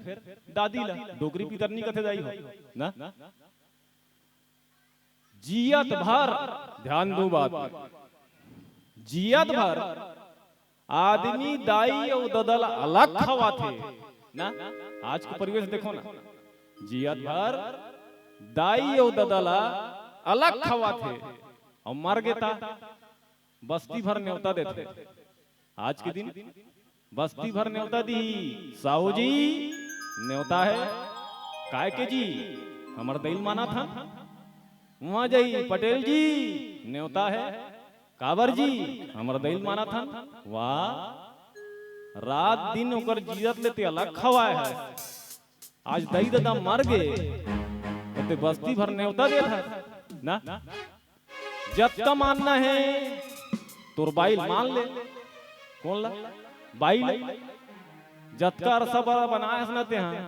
दादीला, डोगरी पितर नहीं कथे दाई हो ना। जियत भर, ध्यान दो बात, जियत भर आदमी दाई और ददल अलग खवा थे ना। आज का परिवेश देखो ना, जियत भर दाई और ददला अलग खवा थे और मर गए था, बस्ती भर न्योता देते। आज के दिन बस्ती भर न्योता दी, साहू जी न्योता है काय के जी, हमार दिल माना था, वहां जाई पटेल जी न्योता है, काबर जी हमर दिल माना था। वाह रात दिन ओकर जियत लेते अलग खवाए है। आज दई दादा मर गए तो बस्ती भर न्योता दे था ना। जब का मानना है तोर बाइल मान ले। कौन ला बाइल जत का अरसा बड़ा बनाए हंसते हैं,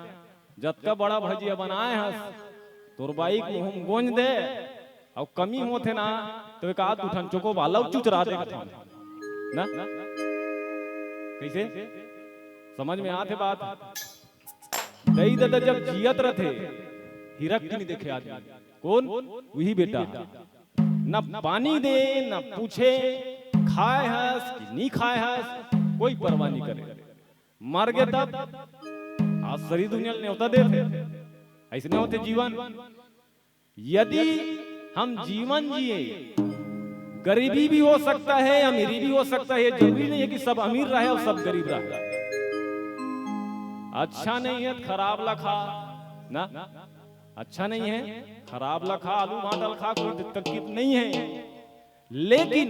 जत का बड़ा भजिया बनाए हंस तोर बाइक मुंह गोंज दे और कमी होते ना तो एक आध उठन चुको वाला चुचरा दे ना। कैसे समझ में आते बात। दई दादा जब जियत रहे हिरक की नहीं देखे आदमी। कौन वही बेटा न पानी दे न पूछे खाए हंस कि नहीं खाए हंस कोई परवाह नहीं करे। मर गए तब आज सारी दुनिया न्योता दे थे। ऐसे नहीं होते जीवन। यदि हम जीवन जिए गरीबी भी हो सकता है अमीरी भी हो सकता है। जरूरी नहीं है कि सब अमीर रहे और सब गरीब रहे। अच्छा नहीं है खराब लखा ना, अच्छा नहीं है खराब लखा आलू भाटल खा कोई तकलीफ नहीं है। लेकिन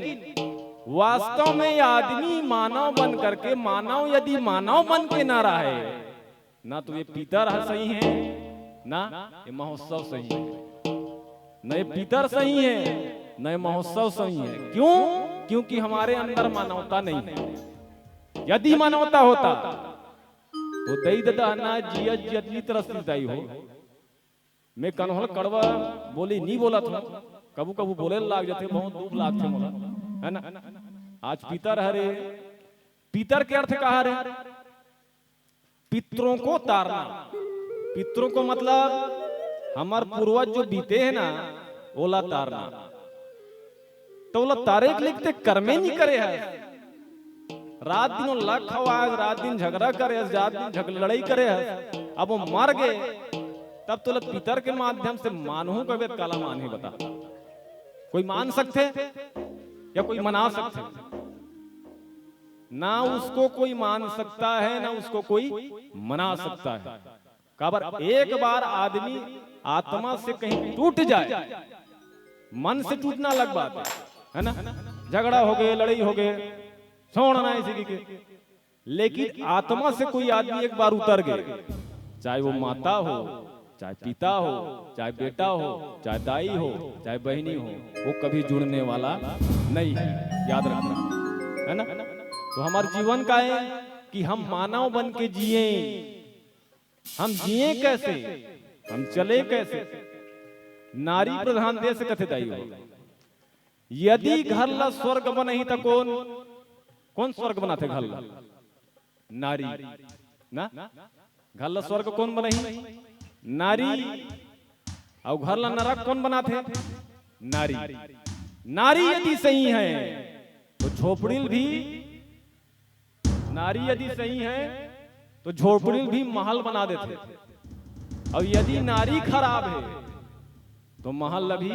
वास्तव में ये आदमी मानव बन करके मानव यदि मानव बन के ना रहे ना तो ये पितर सही है ना ये महोत्सव सही है। न ये पितर सही है न ये महोत्सव सही है। क्यों? क्योंकि हमारे अंदर मानवता नहीं है। यदि मानवता होता तो दई दादा ना जिया जितनी तरह दाई हो। मैं कन्हौल कड़वा बोली नहीं बोला था, कबू कबू बोले लाग जाते बहुत दुख लागते मोला है ना। आज पितर हरे पितर के अर्थ कहा रे पितरों को तारना। पितरों को मतलब हमार पूर्वज जो बीते हैं ना ओला तारना। तो ओला तारे के लिखते कर्मे नहीं करे है। रात दिन लख आवाज रात दिन झगड़ा करे रात दिन लड़ाई करे है। अब वो मर गए तब तो पितर के माध्यम से मानहू का वेद काला मान ही बता। कोई मान सकते या कोई मना सकते ना। उसको कोई मान सकता है ना उसको कोई मना सकता है। काबर एक बार आदमी आत्मा से कहीं टूट जाए मन से टूटना अलग बात है ना। झगड़ा हो गए लड़ाई हो गए छोड़ना इसी के। लेकिन आत्मा से कोई आदमी एक बार उतर गए चाहे वो माता हो चाहे पिता हो चाहे बेटा हो चाहे दाई हो चाहे बहनी हो वो कभी जुड़ने वाला नहीं है। याद रखना है ना। तो हमारे जीवन का है कि हम मानव बन के जिए। हम जिए कैसे हम चले कैसे। नारी प्रधान देश कथे दाई हो। यदि घर ला स्वर्ग बनही तो कौन कौन स्वर्ग बनाते घर ला नारी ना। घर ला स्वर्ग कौन बनही नारी और घर ला नरक कौन बनाते नारी। नारी यदि सही है तो झोपड़ी भी नारी यदि सही है तो झोपड़ी भी महल बना देते। और यदि नारी खराब है तो महल भी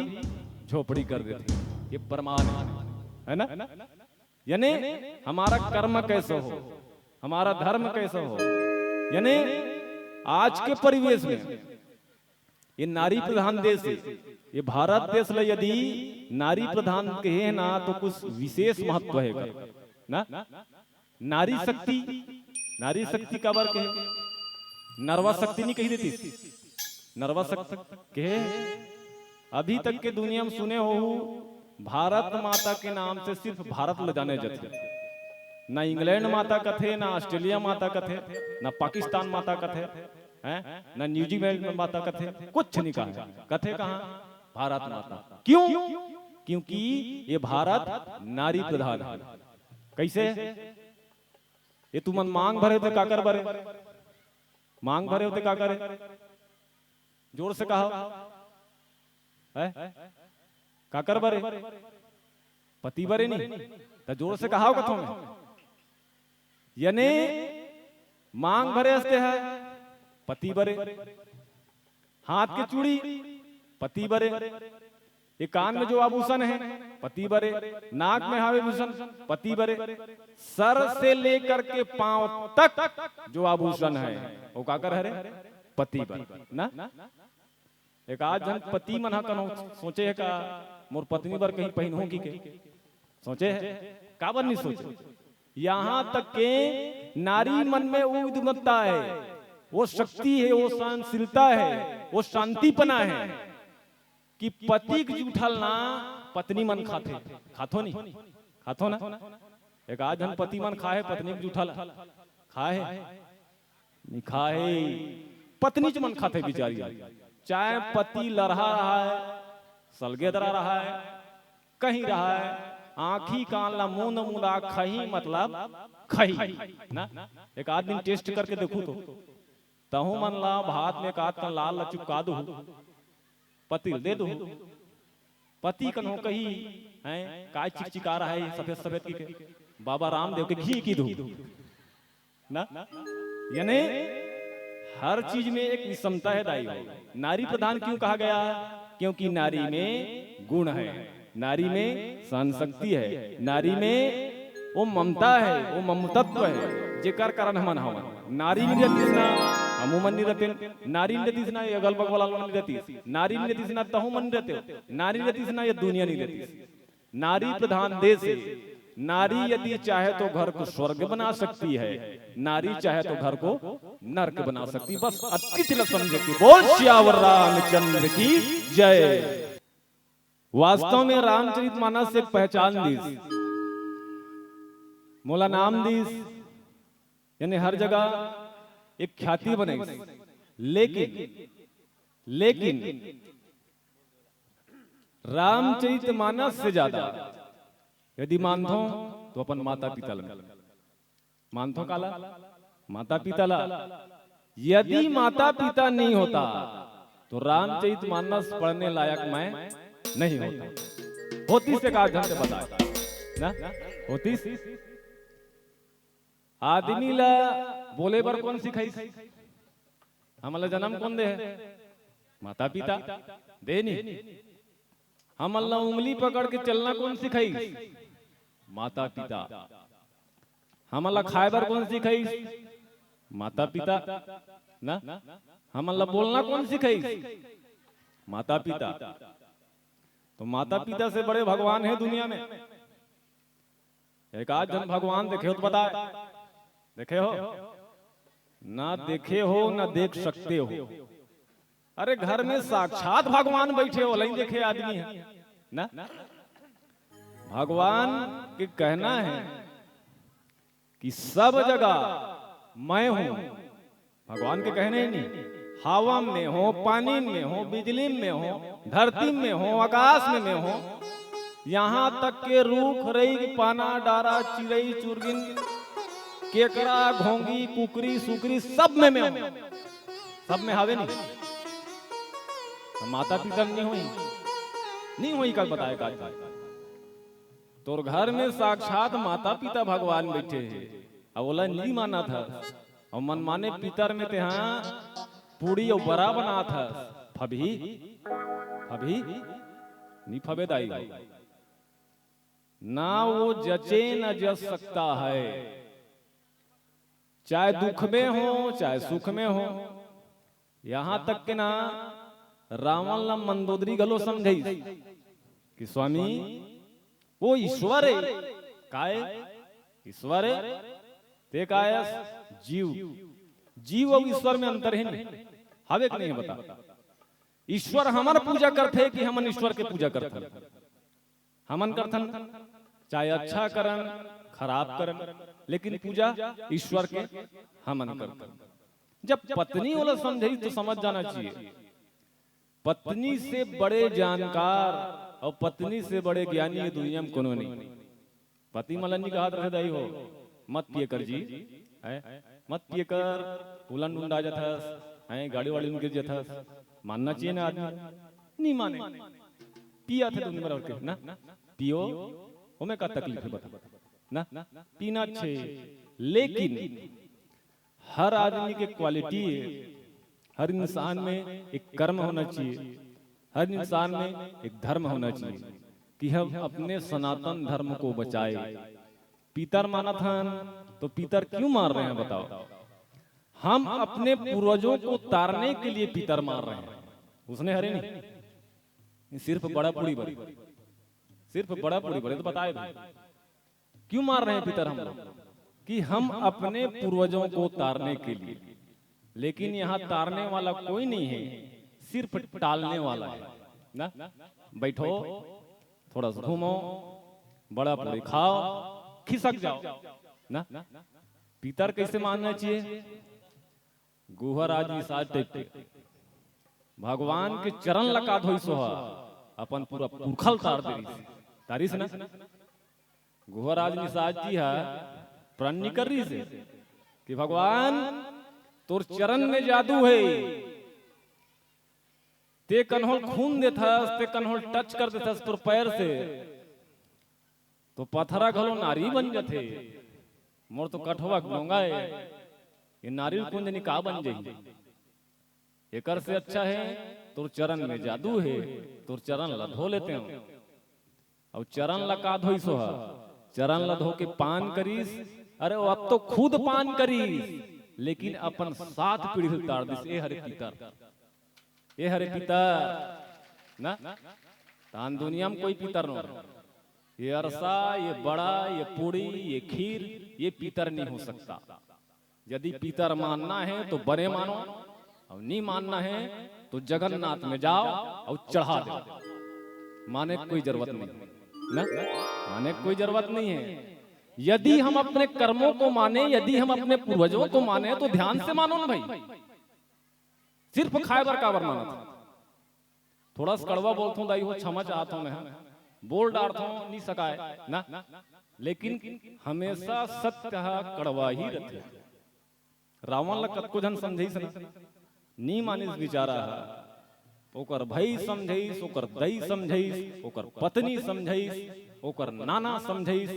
झोपड़ी कर देते। ये प्रमाण है ना। यानी हमारा कर्म कैसे हो हमारा धर्म कैसे हो। यानी आज के परिवेश में ये नारी प्रधान देश है। ये भारत देश में यदि नारी प्रधान कहे ना तो कुछ विशेष महत्व है ना। नारी शक्ति का बार कहे नरवा शक्ति नहीं कही देती। नरवा शक्ति कहे अभी तक के दुनिया में सुने हो भारत माता के नाम से सिर्फ भारत ले जाने जाते। ना इंग्लैंड माता कथे ना ऑस्ट्रेलिया माता कथे ना पाकिस्तान माता कथे हैं ना न्यूजीलैंड माता कथे कुछ नहीं कहा। कथे कहाँ भारत माता। क्यों? क्योंकि ये भारत नारी प्रधान है। कैसे ये तुम मांग भरे थे काकर भरे मांग भरे होते का करे जोर से कहा है काकर भरे पति भरे नहीं तो जोर से कहा कथों में यानी मांग भरे हंसते हैं पति भरे हाथ के चूड़ी पति भरे ये कान में जो आभूषण है पति भरे नाक में हावे भूषण पति भरे सर से लेकर के पांव तक जो आभूषण है वो काकर हरे पति भरे ना। एक आज जन पति मना कनो सोचे है का मोर पत्नी बर कहीं पहनू की के सोचे है काबर नहीं सोचे। यहाँ तक के नारी मन में वो उद्दमता है, वो शक्ति है, वो सहनशीलता है, वो शांतिपना है कि पति के जूठल ना पत्नी मन खाते, खातो नहीं, खातो ना। एक आज हम पति मन खाए, पत्नी के जूठल खाए नहीं, खाए पत्नी च मन खाते बिचारी। चाहे पति लड़हा रहा है, सलगेदरा रहा है, कहीं रहा है, आंखी कान ला मुंह मुला खही मतलब खही ना। एक आध दिन टेस्ट करके देखू तो तहु मन ला भात में काट कर लाल ला चुपका दू, पति दे दू, पति कन्हो कही हैं काय चिकचिका रहा है सफेद सफेद की के बाबा रामदेव के घी की दू ना। यानी हर चीज में एक विषमता है दाई। नारी प्रधान क्यों कहा गया? क्योंकि नारी में गुण है, नारी में सहन शक्ति है, नारी में वो ममता है, वो ममतत्व है जेकर कारण हमन हवन। नारी में रहती ना हमू मन नहीं रहते, नारी में रहती ना ये अगल बगल वाला नहीं रहती, नारी में रहती ना तहु मन रहते, नारी रहती ना ये दुनिया नहीं रहती। नारी प्रधान देश है। नारी यदि चाहे तो घर को स्वर्ग बना सकती है, नारी चाहे तो घर को नरक बना सकती। बस अतिथि न समझे कि बोल श्यावर रामचंद्र की जय। वास्तव में रामचरितमानस एक पहचान दी, मोला नाम दी, यानी हर जगह एक ख्याति बने। लेकिन रामचरितमानस से ज्यादा यदि मानथो तो अपन माता पिता ला मानथो, काला माता पिता ला। यदि माता पिता नहीं होता तो रामचरितमानस पढ़ने लायक मैं नहीं होता। होती से का ढंग से बताया ना, होती आदमी ला बोले बर कौन सिखाई? हमला जन्म कौन दे है? माता पिता दे नहीं। हमला उंगली पकड़ के चलना कौन सिखाई? माता पिता। हमला खाए बर कौन सिखाई? माता पिता ना। हमला बोलना कौन सिखाई? माता पिता। तो माता पिता से बड़े भगवान है दुनिया में। एक आज जन भगवान देखे हो तो बताए, देखे हो ना, देखे हो ना देख सकते हो। अरे घर में साक्षात भगवान बैठे हो, नहीं देखे आदमी है ना। भगवान के कहना है कि सब जगह मैं हूं। भगवान के कहने ही नहीं, हवा में हो, पानी में हो, बिजली में हो, धरती में हो, आकाश में हो, यहाँ तक के रूख रही पाना डारा चिड़ई चुरगिन केकड़ा घोंगी कुकरी सुकरी सब में हो, सब में हवे नहीं। माता पिता नहीं हुई कल बताए का तो घर में साक्षात माता पिता भगवान बैठे हैं। अब बोला नहीं माना था और मन माने पितर में ते हाँ पूरी और बड़ा बना था फभी फभी नहीं फबे दाई ना, वो जचे न जस सकता है। चाहे दुख में हो चाहे सुख में हो। यहां तक के ना रावण ला मंदोदरी गलो समझाई कि स्वामी वो ईश्वर है। काय ईश्वर है ते कायस जीव, जीव और ईश्वर में अंतर है नहीं, हवे नहीं है बता। ईश्वर हमार पूजा करते कि हमन ईश्वर के पूजा करते? हमन करथन चाहे अच्छा करन खराब करन, लेकिन पूजा ईश्वर के हमन करथन। जब पत्नी वाला समझाई तो समझ जाना चाहिए पत्नी से बड़े जानकार और पत्नी से बड़े ज्ञानी ये दुनिया में कोनो नहीं। पति मलन जी कहा रहे दाई हो मत पिए कर जी, मत पिए कर, उलन उंडा जाथस, गाड़ी वाड़ी में गिर जाथस। मानना चाहिए ना आदमी, नहीं माने। पिया थे दुनिया भर के ना, पियो हमें का तकलीफ है बता ना, पीना अच्छे। लेकिन हर आदमी के क्वालिटी है, हर इंसान में एक कर्म होना चाहिए, हर इंसान में एक धर्म होना चाहिए कि हम अपने सनातन धर्म को बचाए। पितर माना था तो पितर क्यों मार रहे हैं बताओ? हम अपने पूर्वजों को तारने के लिए पितर मार रहे हैं। उसने हरे नहीं, सिर्फ बड़ा पूरी बड़ी, सिर्फ बड़ा पूरी बड़े तो बताए भाई क्यों मार रहे हैं पितर हम लोग कि हम अपने पूर्वजों को तारने के लिए, लेकिन यहाँ तारने वाला कोई नहीं है, सिर्फ टालने वाला है ना। बैठो थोड़ा सा घूमो, बड़ा पूरी खाओ, खिसक जाओ ना। पितर कैसे मानना चाहिए? गुहर आज निषाद टाइप भगवान के चरण लगा धोई सोहा अपन पूरा पुरखल तार तारी से ना। गुहर आज निषाद जी है प्रण कर रही से कि भगवान तोर चरण में जादू है, ते कन्होल खून देता, ते कन्होल टच कर देता तोर पैर से तो पथरा घलो नारी बन जाते। मोर तो कठवा गंगा है, ये नारियल कुंज निकाह बन जाई। एकर से अच्छा है तोर चरण में जादू है, तोर चरण ला धो लेते हो। और चरण ला का धोई सोहा, चरण ला धो के पान करीस। अरे वो अब तो खुद पान करीस, लेकिन अपन 7 पीढ़ी उतार दिस। ए हरे पितर, ए हरे पितर ना। तान दुनिया में कोई पितर न, ये अरसा, ये बड़ा, ये पूड़ी, ये खीर, ये पितर नहीं हो सकता। यदि पितर मानना है तो बड़े मानो, और नहीं मानना है तो जगन्नाथ में जाओ और चढ़ा दो। माने कोई जरूरत नहीं ना, माने कोई जरूरत नहीं है। यदि हम अपने कर्मों को माने, यदि हम अपने पूर्वजों को माने तो ध्यान से मानो ना भाई। सिर्फ खाए बर काबर माना था। थोड़ा सा कड़वा बोलता हूँ दाई हो, क्षमा चाहता हूँ मैं, बोल डालता हूँ नहीं सकाए ना, लेकिन हमेशा सत्य कड़वा ही रहते। रावण ला कत को जन समझी नी मानिस बिचारा, ओकर भाई समझाइस, ओकर दई समझाइस, ओकर पत्नी समझाइस, ओकर नाना समझाइस,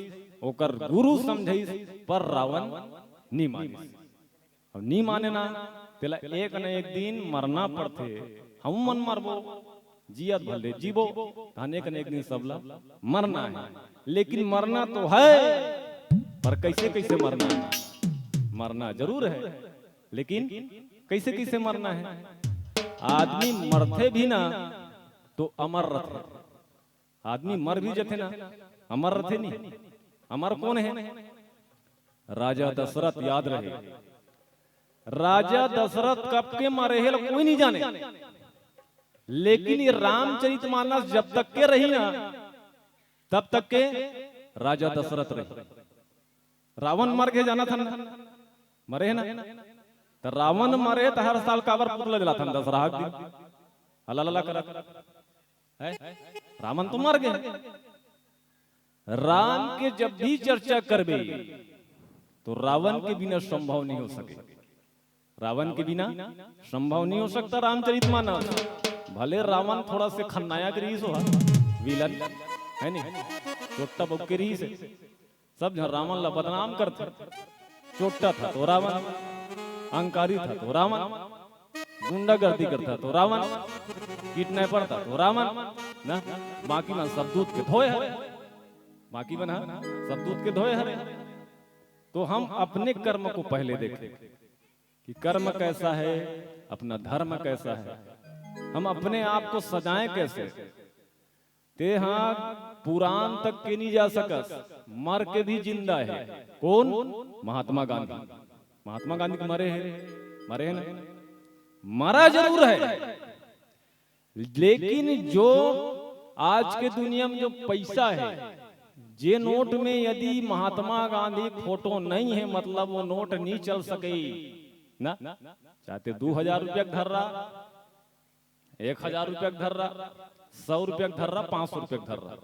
ओकर गुरु समझाइस, पर रावण नी मानिस। अब नी माने ना तेला एक न एक दिन मरना पड़ते। हम मन मरबो, जियत भले जीवो, थाने एक न एक दिन सबला मरना है। लेकिन मरना तो है, पर कैसे कैसे मरना है? मरना जरूर है, लेकिन कैसे कैसे मरना है? आदमी मरते भी ना तो अमर रथे। आदमी मर भी जथे ना, अमर रथे नहीं। अमर कौन है? राजा दशरथ याद रहे। राजा दशरथ कब के मरे है कोई नहीं जाने, लेकिन ये रामचरितमानस जब तक के रही ना तब तक के राजा दशरथ रहे। रावण मर के जाना था ना, मरे है ना। तो रावण मरे तो हर साल काबर पुतला जला था दशहरा के दिन, हल्ला करत है। रावण तो मर गए। राम के जब भी चर्चा करबे तो रावण के बिना संभव नहीं हो सके। रावण के बिना संभव नहीं हो सकता रामचरितमानस। भले रावण थोड़ा से खन्नाया के रही सो विलन है नहीं, चोट्टा बक के रही से सब रावण ला बदनाम करते। चोट्टा था तो रावण, अहंकारी था तो रावण, गुंडागर्दी करता तो रावण, किडनैपर था तो रावण ना। बाकी मन सब दूध के धोए हरे, बाकी बना सब दूध के धोए हरे। तो हम अपने कर्म को पहले देखें कि कर्म कैसा है, अपना धर्म कैसा है, हम अपने आप को सजाएं कैसे। ते हाँ पुराण तक के नहीं जा सकस, मर के भी जिंदा है। कौन? महात्मा गांधी। महात्मा गांधी मरे हैं, मरे हैं ना, मरा जरूर है। लेकिन जो आज के दुनिया में जो पैसा है, जे नोट में यदि महात्मा गांधी फोटो नहीं है, मतलब वो नोट नहीं चल सके ना। चाहते 2000 रुपया धर रहा, 1000 रुपया धर रहा, 100 रुपया धर रहा, 500 रुपया धर रहा,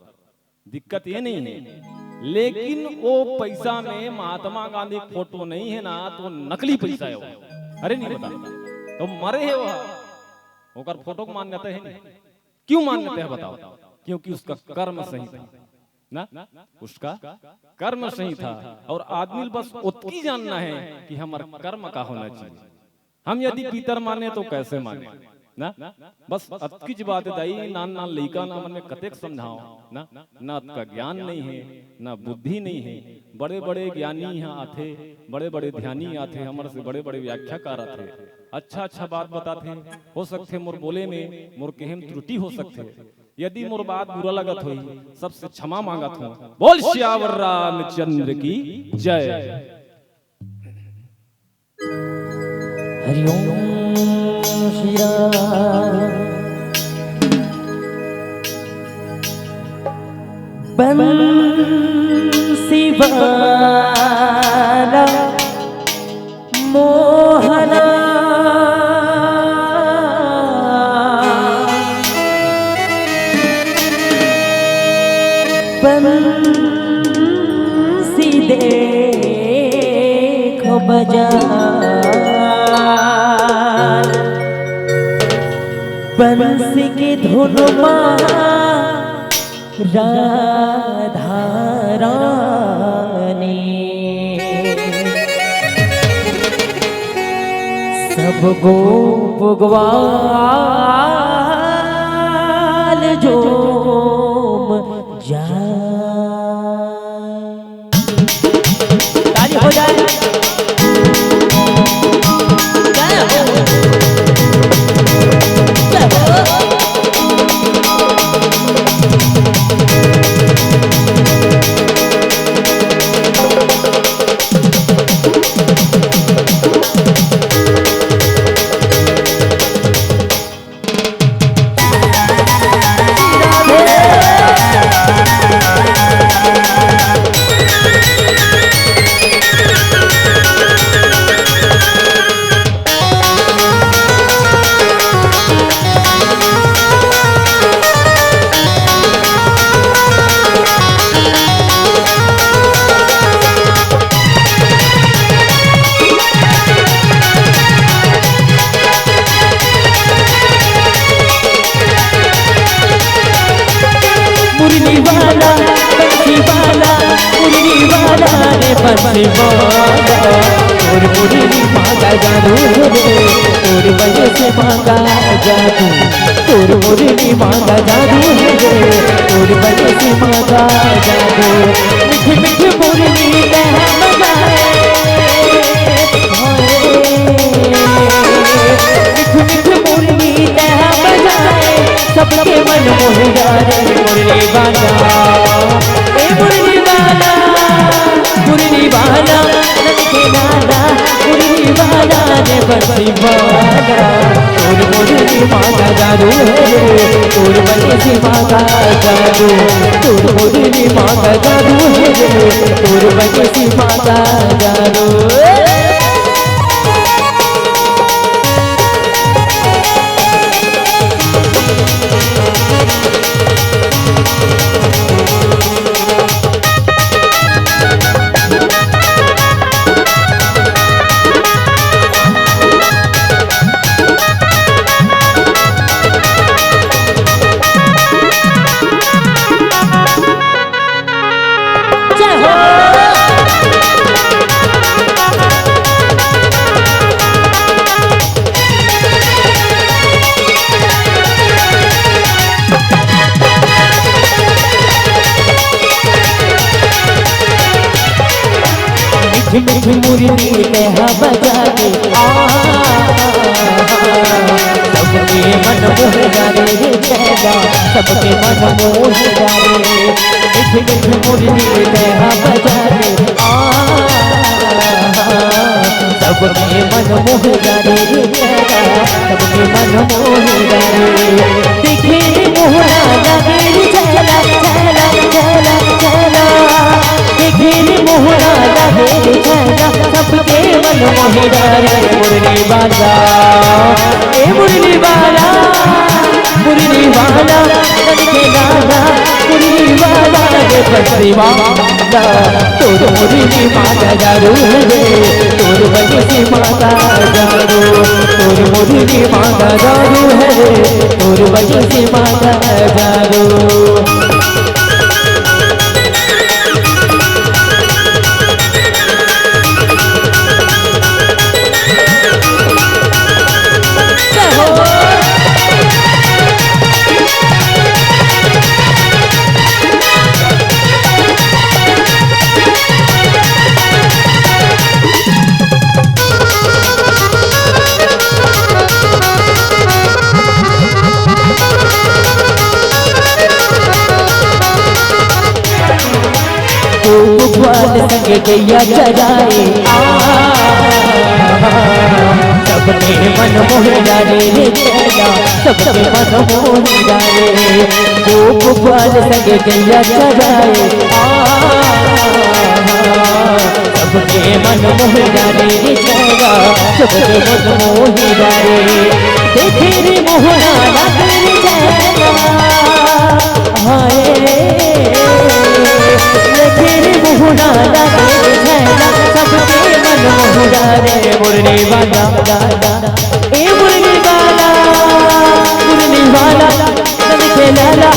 दिक्कत ये नहीं है। लेकिन वो पैसा में महात्मा गांधी फोटो नहीं है ना, तो नकली पैसा है वो। अरे नहीं बता तो मरे है वो, ओकर फोटो को मान्यता है नहीं। क्यों मान्यता है बताओ? क्योंकि उसका कर्म सही था ना, उसका कर्म सही था। और आदमी बस उतनी जानना है कि हमारा कर्म का होना चाहिए। हम यदि पितर माने तो कैसे माने ना, बस अतकी जी बात दाई नान नान लइका ना मन में कतेक समझाओ ना। ना का ज्ञान नहीं है, ना बुद्धि नहीं है। बड़े बड़े ज्ञानी यहाँ आते, बड़े बड़े ध्यानी आते, हमारे से बड़े बड़े व्याख्याकार आते, अच्छा अच्छा बात बताते। हो सकते मोर बोले में मोर केहम त्रुटि हो सकते, यदि मोर बात बुरा लगत होई सबसे क्षमा मांगत हूँ। बोल श्यावर रामचंद्र की जय। हरि ओम श्री राम। बंसी वाला मोहना बंसी देखो बजा बंसी की धुन राधा रानी सब गोप ग्वाल जोम जाए हो जाए बंसी वाला और मुरली मांगा जादू और बजे से मांगा जादू और मुरली मांगा जादू और बजे से मांगा जादू मीठी मीठी मुरली कह बजाए मीठी मीठी मुरली कह बजाए सबके मन मोह जाए मुरली वाला ए मुरली वाला मुरली वाला नंगे लाला मुरली वाला ने बंसी वाला और मुरली मांगा जादू और बंसी मांगा जादू और मुरली मांगा जादू और बंसी मांगा जादू मीठी मुरली कह बजा के सबके मन मोह जाने चेहरा सबके मन मोह जाने मीठी मीठी मुरली कह बजा के सबके मन मोह जाने चेहरा सबके मन मोह जाने देखे मोहरा लगे चला चला चला चला देखे मोहरा लगे चला सबके मन मोह जाने मुरली वाला ए मुरली वाला मुरली वाला नंगे लाला मुरली वाला रे बंसी वाला तोर मुरली मांगा जादू तोर बंसी मांगा जादू तोर मुरली मांगा जादू तोर बंसी मांगा जादू ग्वाल संग गैया चराए सबके मन मोह डाले रे चला सबके मन मोह डाले गोप ग्वाल संग गैया चराए सबके मन मोह डाले रे चला सबके मन मोह डाले देखे रे मोहना लगे चला हाय देखे रे मोहना लगे चला सबके मन मोह डाले मुरली वाला ए मुरली वाला सबके लाला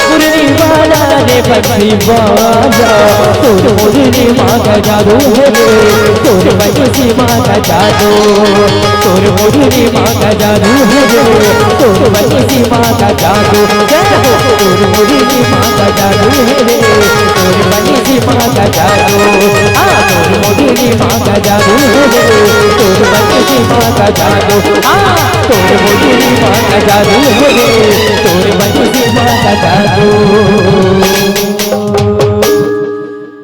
मुरली वाला रे बंसी वाला तोर मुरली माँ का जादू है तोर बंसी माँ का जादू तोर मुरली माँ का जादू है तोर बंसी माँ का जादू तोर मुरली माँ का जादू है तोर बंसी माँ का जादू तोर मुरली माँ का जादू है तोर बंसी माँ का जादू तोर मुरली माँ का जादू है तोर बंसी माँ का जादू।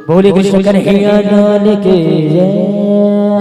बोले कृष्ण कन्हैया लाल के जय।